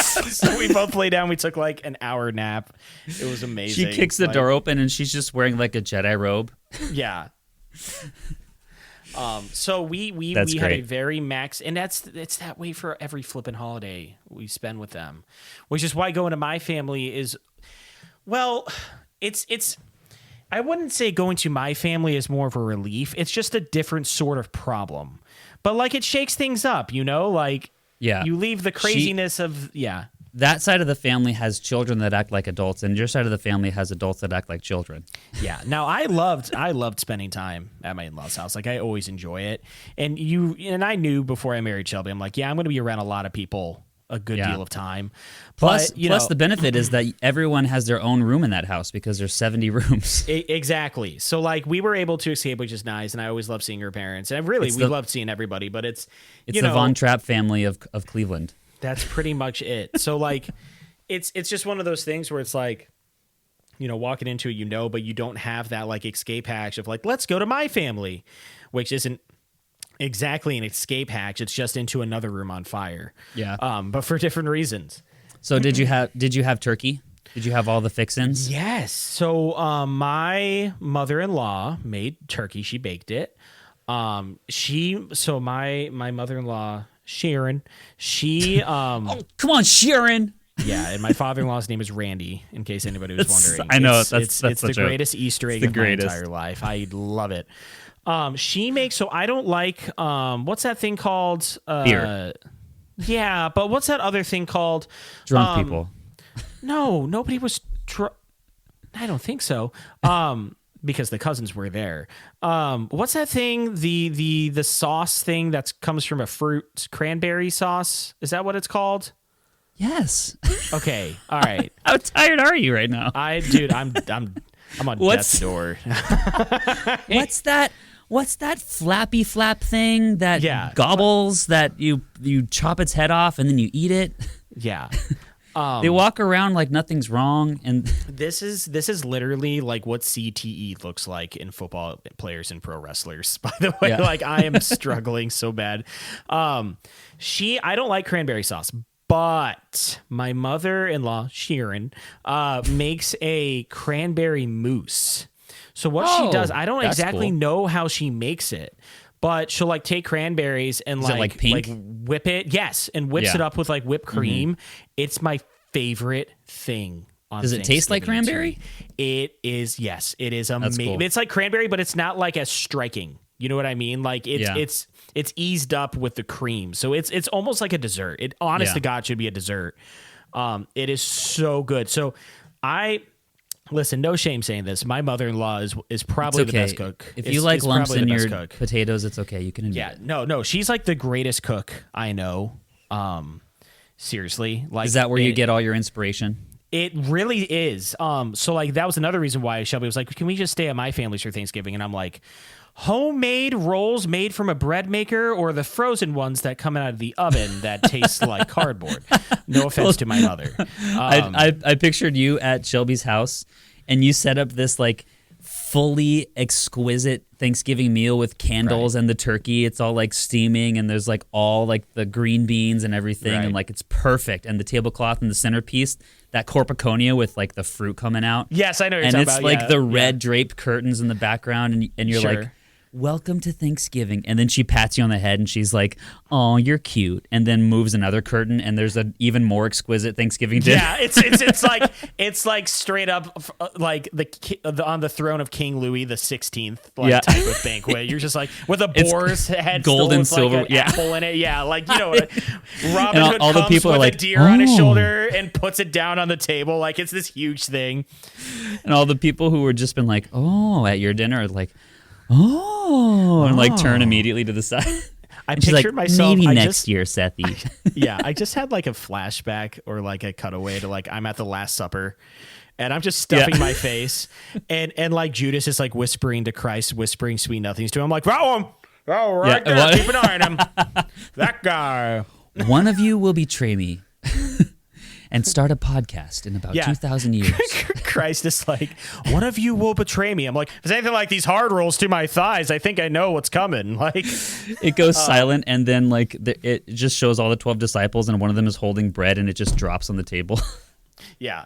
So we both lay down. We took like an hour nap. It was amazing. She kicks the door open, and she's just wearing like a Jedi robe. Yeah. So we That's had great. a very max, and it's that way for every flipping holiday we spend with them, which is why going to my family is, well, it's. I wouldn't say going to my family is more of a relief. It's just a different sort of problem, but like it shakes things up, you know, like you leave the craziness of That side of the family has children that act like adults, and your side of the family has adults that act like children. Yeah. Now I loved spending time at my in-laws' house. Like I always enjoy it. And I knew before I married Shelby, I'm like, I'm going to be around a lot of people a good deal of time. Plus but, the benefit is that everyone has their own room in that house because there's 70 rooms. Exactly. So like we were able to escape, which is nice. And I always love seeing her parents. And we loved seeing everybody, but it's the Von Trapp family of Cleveland. That's pretty much it. So like, it's just one of those things where it's like, walking into it, but you don't have that like escape hatch of like, let's go to my family, which isn't exactly an escape hatch. It's just into another room on fire. Yeah. But for different reasons. So did you have turkey? Did you have all the fix-ins? Yes. So my mother-in-law made turkey. She baked it. My mother-in-law, Sharon, she oh, come on, Sharon. Yeah, and my father-in-law's name is Randy, in case anybody was wondering. I know, it's the greatest Easter egg of my entire life. I love it. She makes, so I don't like what's that thing called? Beer. Yeah, but what's that other thing called? Drunk people. No, nobody was I don't think so. Because the cousins were there. What's that thing? The sauce thing that comes from a fruit, cranberry sauce. Is that what it's called? Yes. Okay. All right. How tired are you right now? Dude, I'm on death's door. What's that? What's that flappy flap thing that gobbles that you chop its head off and then you eat it? Yeah. They walk around like nothing's wrong, and this is literally like what CTE looks like in football players and pro wrestlers. By the way, like I am struggling so bad. I don't like cranberry sauce, but my mother-in-law Sharon makes a cranberry mousse. So what she does, I don't exactly know how she makes it. But she'll like take cranberries and like whip it. Yes. And whips it up with like whipped cream. Mm-hmm. It's my favorite thing on Does it taste like cranberry? It is. Yes, it is amazing. Cool. It's like cranberry, but it's not like as striking. You know what I mean? Like it's eased up with the cream. So it's almost like a dessert. It honest to God should be a dessert. It is so good. So listen, no shame saying this. My mother-in-law is probably the best cook. If you like lumps in your potatoes, it's okay. You can admit it. No. She's like the greatest cook I know. Seriously. Like, is that where you get all your inspiration? It really is. So like that was another reason why Shelby was like, can we just stay at my family's for Thanksgiving? And I'm like, homemade rolls made from a bread maker or the frozen ones that come out of the oven that taste like cardboard? No offense to my mother. I pictured you at Shelby's house and you set up this like fully exquisite Thanksgiving meal with candles and the turkey. It's all like steaming and there's like all like the green beans and everything and like it's perfect. And the tablecloth and the centerpiece, that corpiconia with like the fruit coming out. Yes, I know what you're and talking it's about. like the red draped curtains in the background and you're like, welcome to Thanksgiving. And then she pats you on the head and she's like, oh, you're cute. And then moves another curtain and there's an even more exquisite Thanksgiving dinner. Yeah, it's like straight up like the on the throne of King Louis the 16th type of banquet. You're just like with a boar's head, gold and silver, like an apple in it. Yeah, like you know, Robin Hood all comes the people with are like, a deer on his shoulder and puts it down on the table. Like it's this huge thing. And all the people who were just been like, oh, at your dinner are like, and like turn immediately to the side. I pictured myself maybe next year, Sethy. Yeah, I just had like a flashback or like a cutaway to like I'm at the Last Supper, and I'm just stuffing my face, and like Judas is like whispering to Christ, whispering sweet nothings to him, like right there, keep an eye on him, that guy. One of you will betray me. And start a podcast in about 2,000 years. Christ is like, one of you will betray me. I'm like, if it's anything like these hard rolls to my thighs, I think I know what's coming. Like, it goes silent, and then like it just shows all the 12 disciples, and one of them is holding bread, and it just drops on the table. Yeah.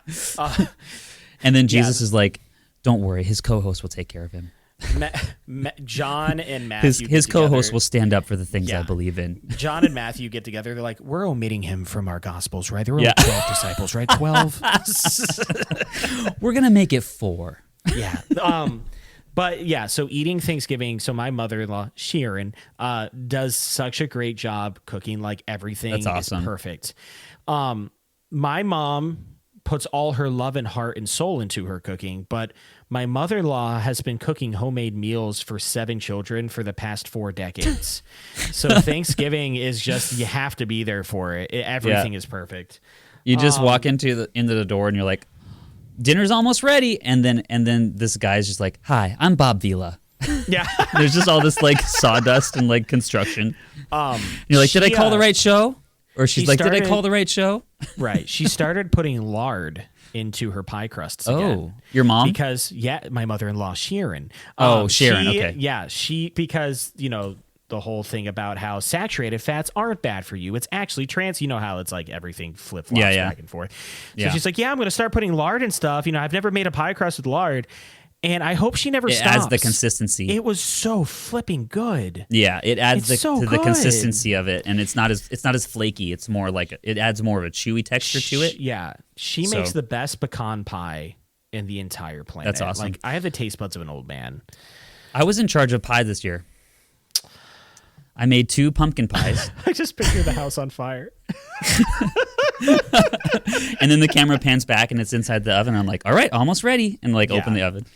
And then Jesus is like, "Don't worry, his co-host will take care of him." John and Matthew. His co-host will stand up for the things I believe in. John and Matthew get together. They're like, we're omitting him from our gospels, right? There were 12 disciples, right? 12. We're gonna make it 4. Yeah. But yeah, so eating Thanksgiving. So my mother-in-law Sharon does such a great job cooking. Like everything is perfect. My mom puts all her love and heart and soul into her cooking, but my mother-in-law has been cooking homemade meals for 7 children for the past 4 decades. So Thanksgiving is just, you have to be there for it. Everything is perfect. You just walk into the door and you're like, dinner's almost ready. And then this guy's just like, hi, I'm Bob Vila. Yeah. There's just all this like sawdust and like construction. You're like, did I call the right show? Or she's like, did I call the right show? Right. She started putting lard into her pie crusts again. Oh, your mom? Because, my mother-in-law, Sharon. Sharon, okay. Yeah, because, the whole thing about how saturated fats aren't bad for you. It's actually trans. You know how it's like everything flip-flops back and forth. So she's like, I'm going to start putting lard and stuff. I've never made a pie crust with lard. And I hope she never stops. It adds the consistency. It was so flipping good. Yeah, it adds to the consistency of it, and it's not as flaky. It's more like it adds more of a chewy texture to it. Yeah, she makes the best pecan pie in the entire planet. That's awesome. Like I have the taste buds of an old man. I was in charge of pie this year. I made 2 pumpkin pies. I just picture the house on fire. And then the camera pans back and it's inside the oven. I'm like, all right, almost ready. And like open the oven.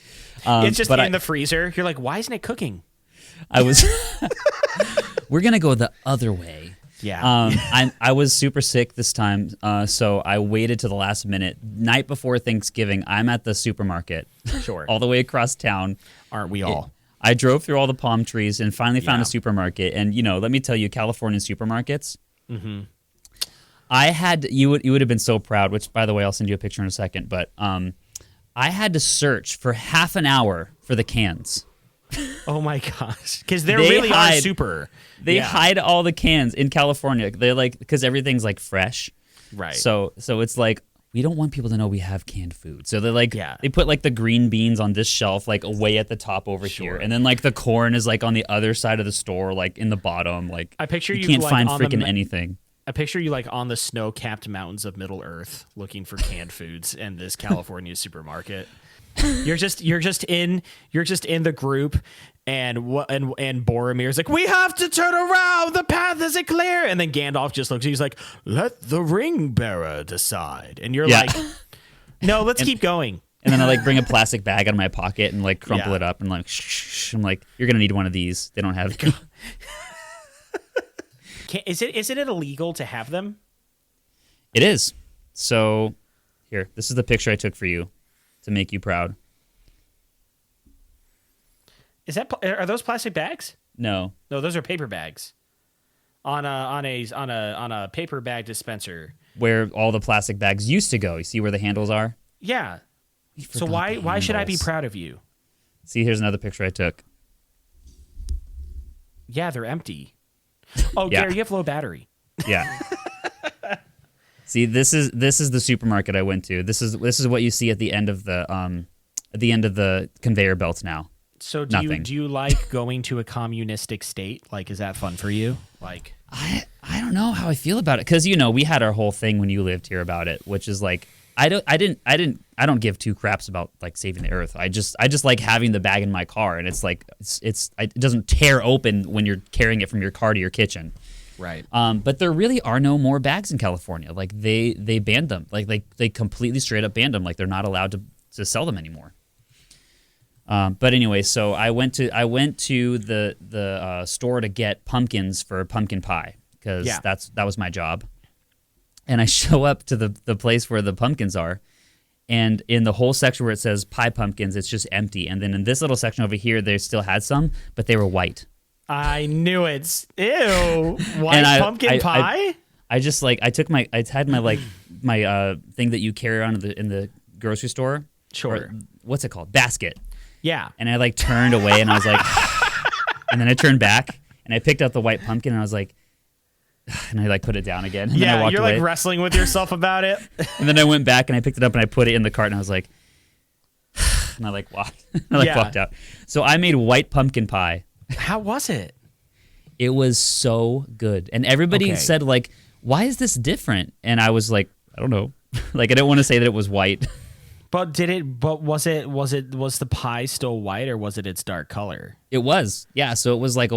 It's just in the freezer. You're like, why isn't it cooking? We're going to go the other way. Yeah. I was super sick this time, so I waited to the last minute. Night before Thanksgiving, I'm at the supermarket. Sure. All the way across town. Aren't we all? I drove through all the palm trees and finally found a supermarket. And, let me tell you, Californian supermarkets. Mm-hmm. I had, you would have been so proud, which, by the way, I'll send you a picture in a second. But I had to search for half an hour for the cans. Oh my gosh. Because they really are super. They hide all the cans in California. They're like, because everything's like fresh. Right. So it's like, we don't want people to know we have canned food. So they're like, they put like the green beans on this shelf, like away at the top over here. And then like the corn is like on the other side of the store, like in the bottom. Like I picture you can't like find freaking anything. I picture you like on the snow-capped mountains of Middle Earth looking for canned foods in this California supermarket. You're just in the group, and Boromir's like, we have to turn around, the path isn't clear, and then Gandalf just looks, he's like, let the ring bearer decide, and you're like, no, let's keep going. And then I like bring a plastic bag out of my pocket and like crumple it up and like shh. I'm like, you're gonna need one of these. They don't have. Isn't it illegal to have them? It is. So here, this is the picture I took for you to make you proud. Are those plastic bags? No, those are paper bags. On a paper bag dispenser. Where all the plastic bags used to go. You see where the handles are? Yeah. So why should I be proud of you? See, here's another picture I took. Yeah, they're empty. Oh, Gary, you have low battery. Yeah. See, this is the supermarket I went to. This is what you see at the end of the conveyor belts now. So do you like going to a communistic state? Like, is that fun for you? Like, I don't know how I feel about it, because we had our whole thing when you lived here about it, which is like I don't give two craps about like saving the earth. I just like having the bag in my car, and it's like it doesn't tear open when you're carrying it from your car to your kitchen. Right. But there really are no more bags in California. Like they banned them. Like they completely straight up banned them. Like they're not allowed to sell them anymore. But anyway, so I went to the store to get pumpkins for pumpkin pie, because that was my job. And I show up to the place where the pumpkins are, and in the whole section where it says pie pumpkins, it's just empty. And then in this little section over here, they still had some, but they were white. I knew it. Ew. White pumpkin pie? I just like I had my my thing that you carry around in the grocery store. Sure. Or, what's it called? Basket. Yeah. And I like turned away, and I was like, and then I turned back and I picked up the white pumpkin, and I was like, and I like put it down again. And then I walked away. Like wrestling with yourself about it. And then I went back and I picked it up and I put it in the cart, and I was like, and I like walked. Walked out. So I made white pumpkin pie. How was it? It was so good, and everybody said like, "Why is this different?" And I was like, "I don't know." Like I didn't want to say that it was white. But was the pie still white, or was it its dark color? It was, yeah. So it was like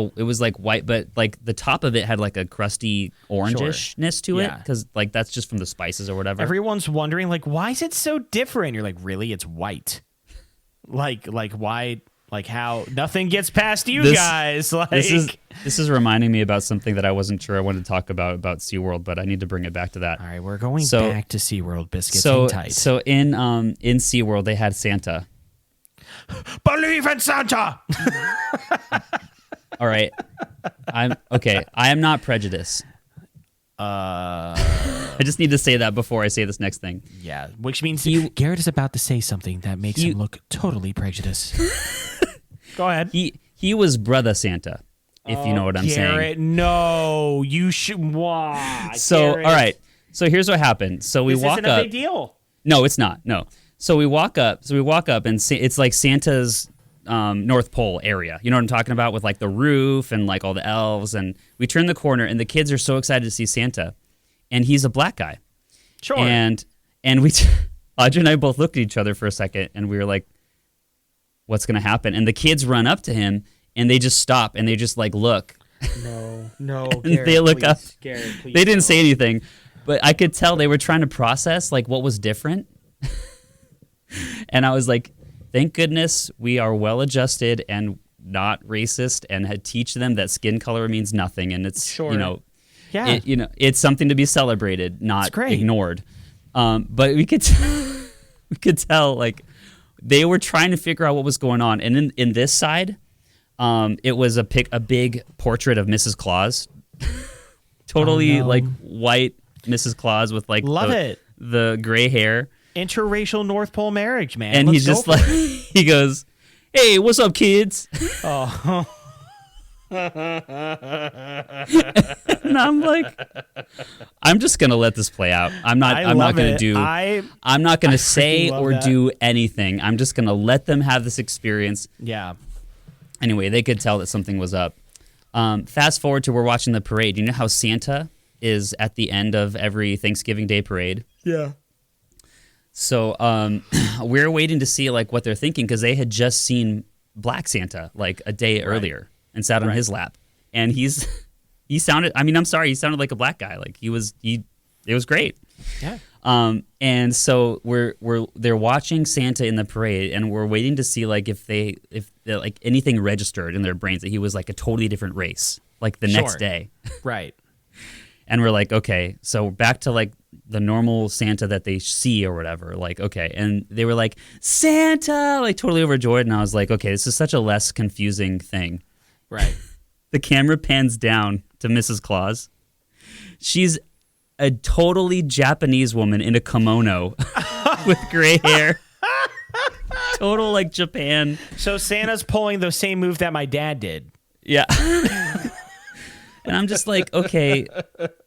white, but like the top of it had like a crusty orangishness to it, because like that's just from the spices or whatever. Everyone's wondering like, why is it so different? You're like, really? It's white. Like why? Like how nothing gets past you guys. Like this is reminding me about something that I wasn't sure I wanted to talk about Seaworld, but I need to bring it back to that. All right, we're going back to Seaworld, biscuits. So tight. So in Seaworld they had Santa. Believe in Santa. All right, I am not prejudiced. I just need to say that before I say this next thing. Yeah, which means Garrett is about to say something that makes him look totally prejudiced. Go ahead. He was Brother Santa, if you know what I'm saying. Garrett, no, you should. Why? So Garrett. all right. So here's what happened. So we walk up. This isn't a big deal. No, it's not. No. So we walk up, and it's like Santa's North Pole area. You know what I'm talking about, with like the roof and like all the elves. And we turn the corner, and the kids are so excited to see Santa, and he's a black guy. Sure. And we, Audrey and I both looked at each other for a second, and we were like, "What's gonna happen?" And the kids run up to him, and they just stop, and they just like look. No. And Garrett, they look up. Garrett, please, they didn't say anything, but I could tell they were trying to process like what was different. And I was like, thank goodness we are well adjusted and not racist, and had teach them that skin color means nothing. And it's, Yeah. It's something to be celebrated, not ignored. But we could tell like they were trying to figure out what was going on. And in this side, it was a big portrait of Mrs. Claus. Totally like white Mrs. Claus with like the gray hair. Interracial North Pole marriage, man. And he's just like, he goes, "Hey, what's up, kids?" Oh. And I'm like, I'm just gonna let this play out. I'm not gonna say or do anything. I'm just gonna let them have this experience. Yeah. Anyway, they could tell that something was up. Fast forward to we're watching the parade. You know how Santa is at the end of every Thanksgiving Day parade? Yeah. So we're waiting to see like what they're thinking because they had just seen Black Santa like a day earlier and sat on his lap, and he sounded. I mean, I'm sorry, he sounded like a black guy. Like it was great. Yeah. And so they're watching Santa in the parade, and we're waiting to see like if like anything registered in their brains that he was like a totally different race, like the next day. Right. And we're like, okay, so back to like the normal Santa that they see or whatever. Like, okay. And they were like, Santa, like totally overjoyed. And I was like, okay, this is such a less confusing thing. Right. The camera pans down to Mrs. Claus. She's a totally Japanese woman in a kimono with gray hair. Total like Japan. So Santa's pulling the same move that my dad did. Yeah. And I'm just like, okay,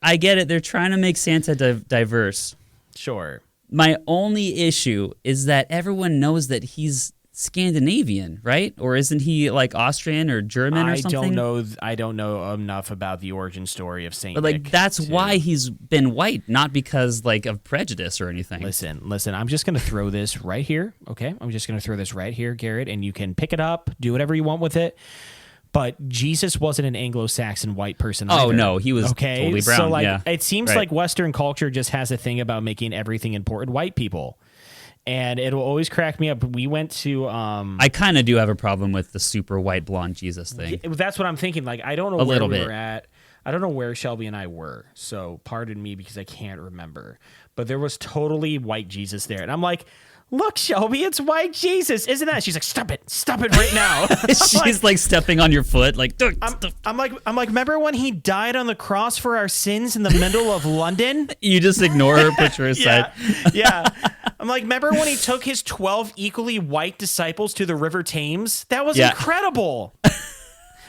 I get it. They're trying to make Santa diverse. Sure. My only issue is that everyone knows that he's Scandinavian, right? Or isn't he like Austrian or German or something? I don't know enough about the origin story of Saint But like Nick that's why he's been white, not because like of prejudice or anything. Listen. I'm just going to throw this right here, okay? I'm just going to throw this right here, Garrett, and you can pick it up, do whatever you want with it. But Jesus wasn't an Anglo-Saxon white person either. Oh, no, he was totally brown. So, like, it seems like Western culture just has a thing about making everything important white people. And it'll always crack me up. We went to... I kind of do have a problem with the super white blonde Jesus thing. That's what I'm thinking. Like, I don't know where we were at. I don't know where Shelby and I were. So, pardon me because I can't remember. But there was totally white Jesus there. And I'm like... Look, Shelby, it's white Jesus, isn't that? She's like, stop it right now. She's like stepping on your foot, like. I'm like, remember when he died on the cross for our sins in the middle of London? You just ignore her, put her aside. Yeah. I'm like, remember when he took his 12 equally white disciples to the River Thames? That was incredible.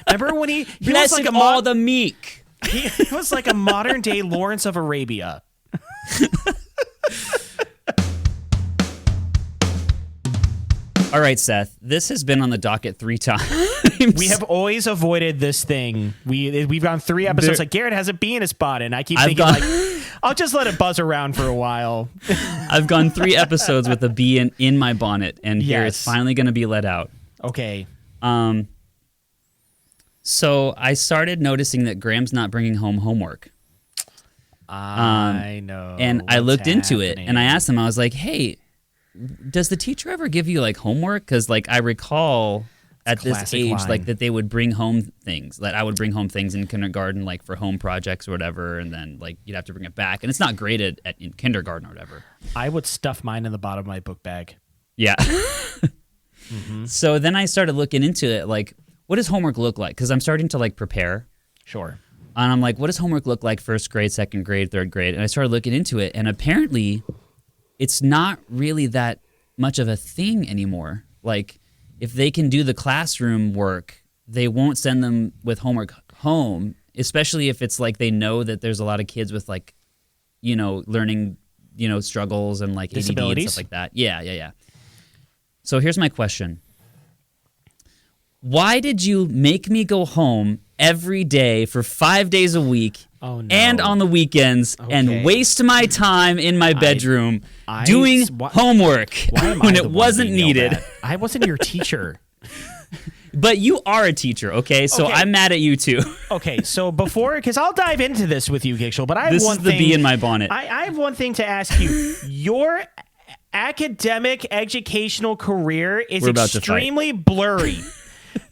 Remember when he blessed was like all the meek. He was like a modern day Lawrence of Arabia. All right, Seth, this has been on the docket 3 times. We have always avoided this thing. We've gone 3 episodes. Like Garrett has a bee in his spot, and I keep thinking, I'll just let it buzz around for a while. I've gone 3 episodes with a bee in my bonnet, and here it's finally going to be let out. Okay. So I started noticing that Graham's not bringing home homework. I know. And I looked into it, and I asked him, I was like, hey, does the teacher ever give you like homework? Because like I recall at this age like that they would bring home things, that I would bring home things in kindergarten like for home projects or whatever, and then like you'd have to bring it back, and it's not graded in kindergarten or whatever. I would stuff mine in the bottom of my book bag. Yeah. So then I started looking into it, like what does homework look like? Because I'm starting to like prepare. Sure. And I'm like, what does homework look like? 1st grade, 2nd grade, 3rd grade, and I started looking into it, and apparently it's not really that much of a thing anymore. Like, if they can do the classroom work, they won't send them with homework home, especially if it's like they know that there's a lot of kids with like, you know, learning, you know, struggles and like ADD and stuff like that. Yeah. So here's my question. Why did you make me go home every day for 5 days a week and on the weekends and waste my time in my bedroom doing homework when it wasn't needed? I wasn't your teacher. But you are a teacher, okay? So I'm mad at you too. Okay, so because I'll dive into this with you, Gigshel, but I have one thing. This is the bee in my bonnet. I have one thing to ask you. Your academic educational career is extremely blurry.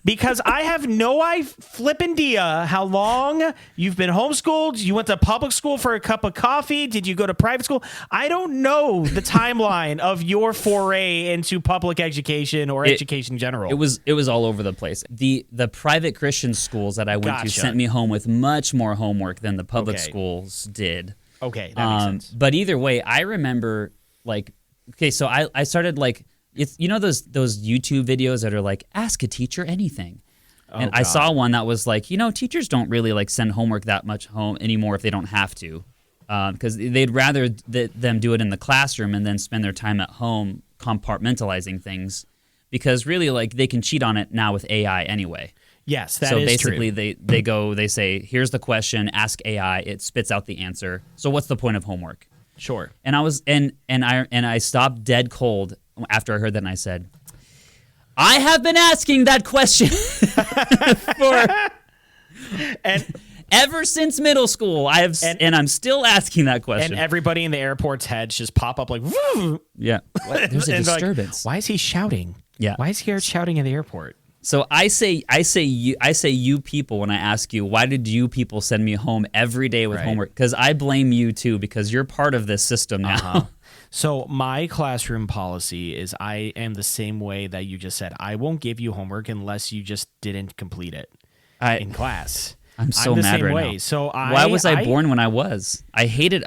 Because I have no flippin' idea how long you've been homeschooled. You went to public school for a cup of coffee. Did you go to private school? I don't know the timeline of your foray into public education or education in general. It was all over the place. The private Christian schools that I went to sent me home with much more homework than the public schools did. Okay, that makes sense. But either way, I remember so I started it's those YouTube videos that are like, ask a teacher anything. And I saw one that was like, teachers don't really send homework that much home anymore if they don't have to, because they'd rather them do it in the classroom and then spend their time at home compartmentalizing things, because really they can cheat on it now with AI anyway. Yes, that is true. So basically they say, here's the question, ask AI, it spits out the answer. So what's the point of homework? Sure. And I was and I stopped dead cold after I heard that, and I said, I have been asking that question ever since middle school. And I'm still asking that question. And everybody in the airport's heads just pop up like, woo! Yeah. There's a disturbance. Why is he shouting? Yeah. Why is he shouting in the airport? So I say you people when I ask you, why did you people send me home every day with homework? Because I blame you too, because you're part of this system now. So my classroom policy is I am the same way that you just said. I won't give you homework unless you just didn't complete it in class. I'm so mad right now. So why was I born when I was? I hated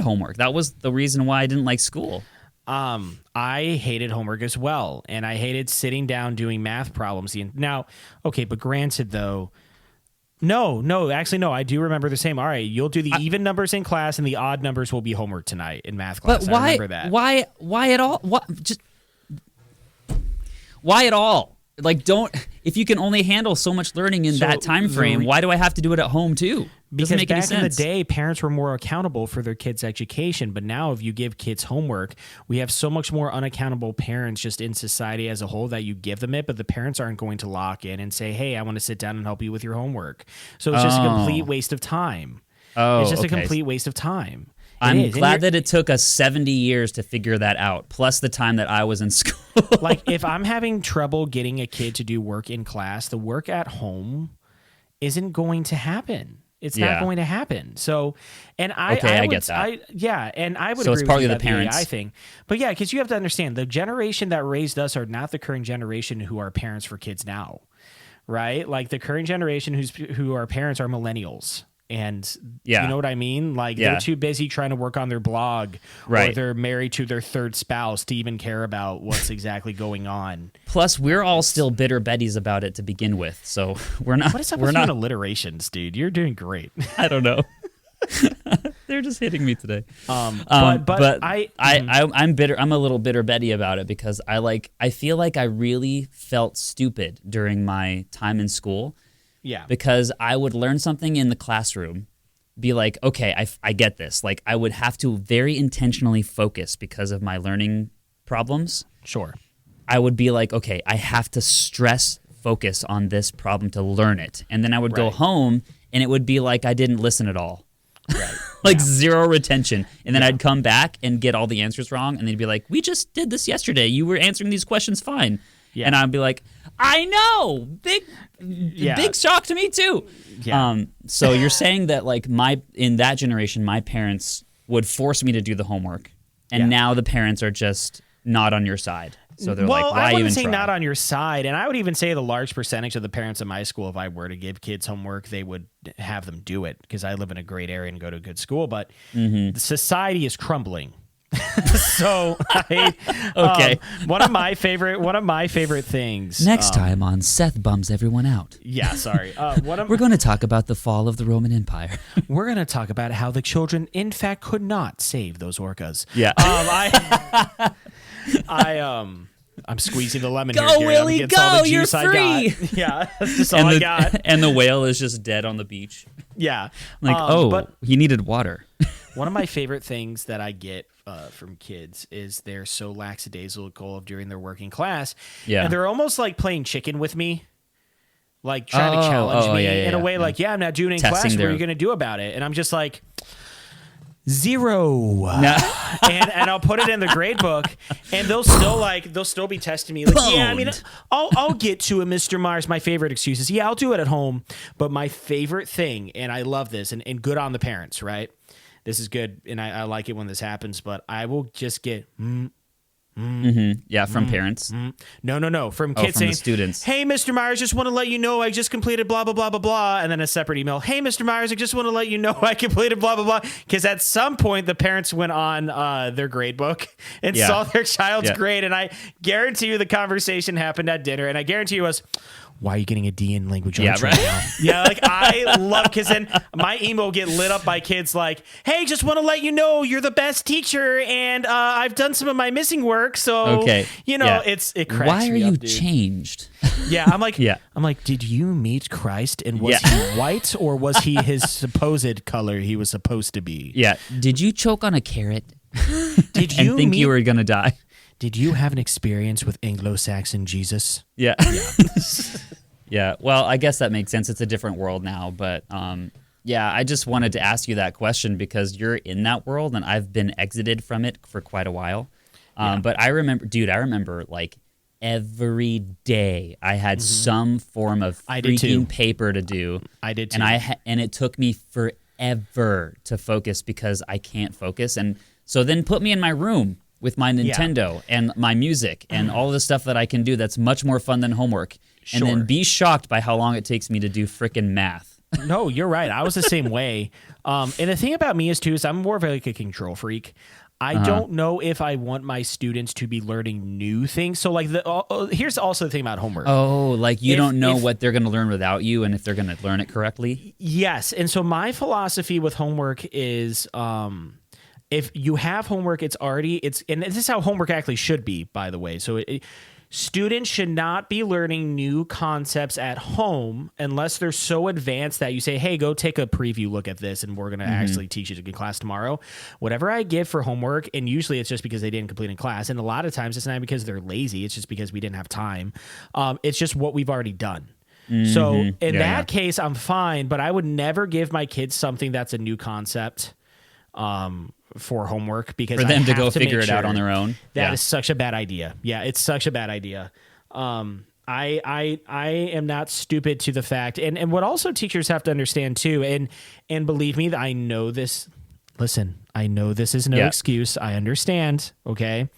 homework. That was the reason why I didn't like school. I hated homework as well, and I hated sitting down doing math problems. Now, okay, but granted though, actually no, I do remember the same. All right, you'll do the even numbers in class, and the odd numbers will be homework tonight in math class. But why? I remember that. Why at all? Why at all? If you can only handle so much learning in that time frame, why do I have to do it at home too? Because back in the day, parents were more accountable for their kids' education. But now if you give kids homework, we have so much more unaccountable parents just in society as a whole that you give them it, but the parents aren't going to lock in and say, hey, I want to sit down and help you with your homework. So it's just a complete waste of time. It's just a complete waste of time. I'm glad that it took us 70 years to figure that out, plus the time that I was in school. If I'm having trouble getting a kid to do work in class, the work at home isn't going to happen. It's not going to happen. So, and I get that. And I would so agree it's partly with the parents. AI thing. But yeah, because you have to understand, the generation that raised us are not the current generation who are parents for kids now, right? The current generation who are parents are millennials. And you know what I mean? They're too busy trying to work on their blog, or they're married to their third spouse to even care about what's exactly going on. Plus, we're all still bitter Betties about it to begin with, so we're not. What is up with you and alliterations, dude? You're doing great. I don't know. They're just hitting me today. I'm bitter. I'm a little bitter Betty about it because I feel like I really felt stupid during my time in school. Yeah. Because I would learn something in the classroom, be like, okay, I get this. I would have to very intentionally focus because of my learning problems. Sure. I would be like, okay, I have to focus on this problem to learn it. And then I would go home and it would be like I didn't listen at all. Right. Zero retention. And then I'd come back and get all the answers wrong. And they'd be like, we just did this yesterday. You were answering these questions fine. Yeah. And I'd be like, I know, big shock to me too. Yeah. So you're saying that in that generation, my parents would force me to do the homework, and now the parents are just not on your side. So they're why I wouldn't even say try? not on your side, and I would even say the large percentage of the parents in my school, if I were to give kids homework, they would have them do it because I live in a great area and go to a good school. But the society is crumbling. So one of my favorite things next time on Seth Bums Everyone Out. We're going to talk about the fall of the Roman Empire. We're going to talk about how the children in fact could not save those orcas. I'm squeezing the lemon here. Go, Willie, go! You're free. Yeah, that's just all I got. And the whale is just dead on the beach. Yeah, but he needed water. One of my favorite things that I get from kids is they're so lackadaisical during their working class. Yeah, and they're almost like playing chicken with me, trying to challenge me in a way. I'm not doing it in class. What are you going to do about it? And I'm just like, 0. And I'll put it in the grade book, and they'll still be testing me like, yeah, I mean, I'll get to it, Mr. Myers. My favorite excuse is, yeah, I'll do it at home. But my favorite thing, and I love this, and good on the parents, right? This is good, and I like it when this happens, but I will just get Yeah, from parents. No, from kids from saying, the students. Hey, Mr. Myers, just want to let you know I just completed blah, blah, blah, blah, blah. And then a separate email. Hey, Mr. Myers, I just want to let you know I completed blah, blah, blah. Because at some point, the parents went on their grade book and saw their child's grade. And I guarantee you the conversation happened at dinner. And I guarantee you it was, why are you getting a D in language arts right now? Yeah, like I love, because then my email will get lit up by kids like, hey, just want to let you know you're the best teacher, and I've done some of my missing work, so it cracks Why are me you up, dude. changed? Yeah, I'm like, did you meet Christ, and was he white, or was he his supposed color he was supposed to be? Yeah. Did you choke on a carrot? Did you think you were gonna die? Did you have an experience with Anglo-Saxon Jesus? Yeah. Yeah. Well, I guess that makes sense. It's a different world now, but I just wanted to ask you that question because you're in that world and I've been exited from it for quite a while. But I remember like every day I had some form of freaking paper to do. I did too. And it took me forever to focus because I can't focus. And so then put me in my room with my Nintendo and my music and all the stuff that I can do that's much more fun than homework. Sure. And then be shocked by how long it takes me to do frickin' math. No, you're right. I was the same way. And the thing about me is I'm more of like a control freak. I don't know if I want my students to be learning new things. So like here's also the thing about homework. Oh, like you don't know what they're going to learn without you and if they're going to learn it correctly? Yes. And so my philosophy with homework is if you have homework, and this is how homework actually should be, by the way. So students should not be learning new concepts at home unless they're so advanced that you say, hey, go take a preview look at this, and we're going to actually teach it in class tomorrow. Whatever I give for homework, and usually it's just because they didn't complete in class, and a lot of times it's not because they're lazy, it's just because we didn't have time. It's just what we've already done. So in that case, I'm fine, but I would never give my kids something that's a new concept for homework, because for them to go to figure it out on their own. That is such a bad idea. Yeah, it's such a bad idea. I am not stupid to the fact, and what also teachers have to understand too, and believe me, I know this. Listen, I know this is no excuse. I understand. Okay.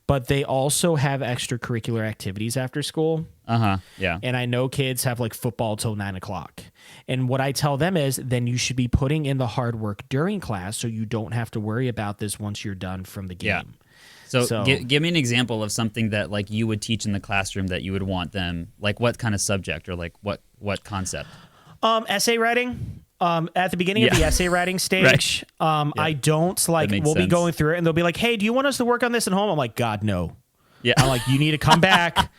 But they also have extracurricular activities after school. Yeah. And I know kids have like football till 9:00. And what I tell them is then you should be putting in the hard work during class so you don't have to worry about this once you're done from the game. Yeah. So give me an example of something that like you would teach in the classroom that you would want them, like what kind of subject or like what concept? Essay writing. At the beginning of the essay writing stage, I don't like, we'll be going through it and they'll be like, hey, do you want us to work on this at home? I'm like, God, no. Yeah. I'm like, you need to come back.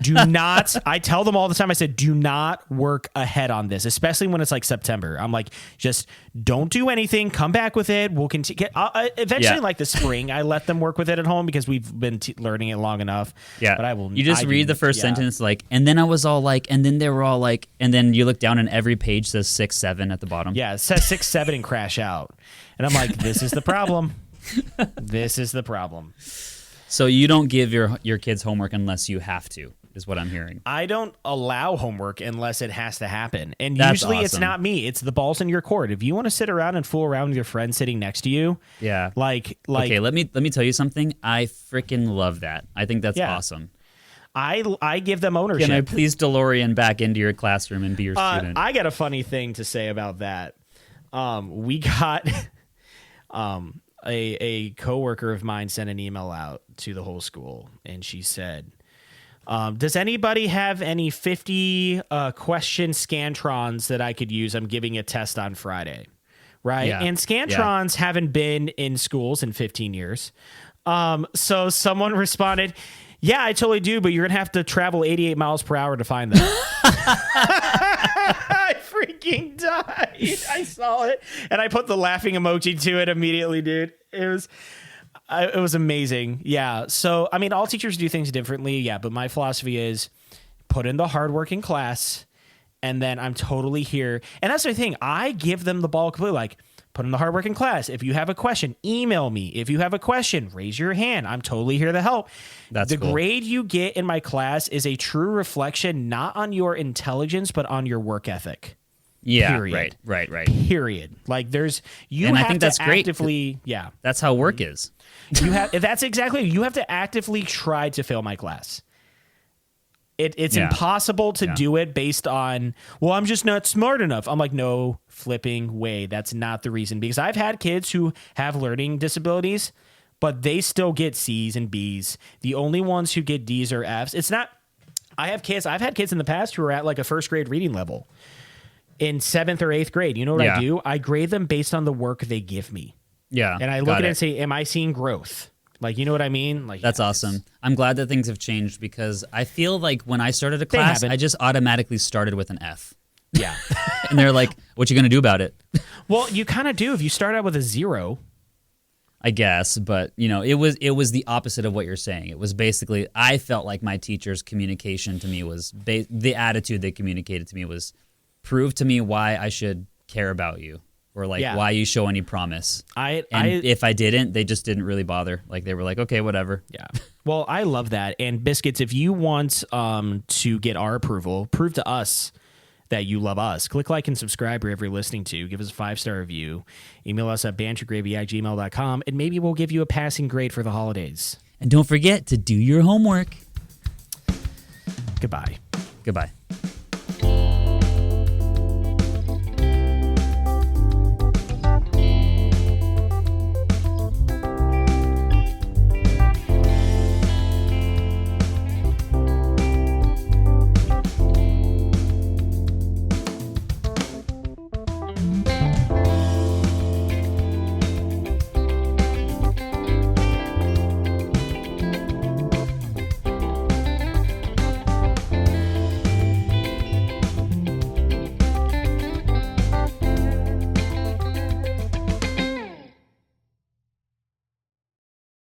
Do not, I tell them all the time, I said, do not work ahead on this, especially when it's like September. I'm like, just don't do anything. Come back with it. We'll continue. Eventually, like the spring, I let them work with it at home because we've been learning it long enough. Yeah. But I will. You just read the first sentence like, and then I was all like, and then they were all like, and then you look down and every page says 6, 7 at the bottom. Yeah. It says 6, 7 and crash out. And I'm like, this is the problem. This is the problem. So you don't give your kids homework unless you have to, is what I'm hearing. I don't allow homework unless it has to happen. And That's usually awesome. It's not me. It's the balls in your court. If you want to sit around and fool around with your friend sitting next to you. Yeah. Like okay, let me tell you something. I freaking love that. I think that's awesome. I give them ownership. Can I please DeLorean back into your classroom and be your student? I got a funny thing to say about that. We got a coworker of mine sent an email out to the whole school, and she said, does anybody have any 50 question Scantrons that I could use? I'm giving a test on Friday. Right. Yeah. And Scantrons haven't been in schools in 15 years. So someone responded, yeah, I totally do, but you're going to have to travel 88 miles per hour to find them. I freaking died. I saw it. And I put the laughing emoji to it immediately, dude. It was amazing. Yeah. So, I mean, all teachers do things differently. Yeah. But my philosophy is put in the hard work in class, and then I'm totally here. And that's the thing. I give them the ball completely. Like, put in the hard work in class. If you have a question, email me. If you have a question, raise your hand. I'm totally here to help. That's the cool. grade you get in my class is a true reflection, not on your intelligence, but on your work ethic. Yeah, Period. right. Period. Like you And I have think to that's great. actively, yeah. That's how work is. You have to actively try to fail my class. It's Yeah. impossible to do it based on, well, I'm just not smart enough. I'm like, no flipping way. That's not the reason. Because I've had kids who have learning disabilities, but they still get C's and B's. The only ones who get D's or F's. It's not. I've had kids in the past who are at like a first grade reading level in 7th or 8th grade. You know what I do? I grade them based on the work they give me. Yeah. And I look at it and say, am I seeing growth? Like, you know what I mean? Like, That's awesome. I'm glad that things have changed because I feel like when I started a class, haven't. I just automatically started with an F. Yeah. And they're like, what you going to do about it? Well, you kind of do if you start out with a 0. I guess, but it was the opposite of what you're saying. It was basically, I felt like my teacher's communication to me was, the attitude they communicated to me was, prove to me why I should care about you. Or why you show any promise. If I didn't, they just didn't really bother. Like they were like, okay, whatever. Yeah. Well, I love that. And Biscuits, if you want to get our approval, prove to us that you love us. Click like and subscribe wherever you're listening to. Give us a 5-star review. Email us at bantergravy@gmail.com, and maybe we'll give you a passing grade for the holidays. And don't forget to do your homework. Goodbye. Goodbye.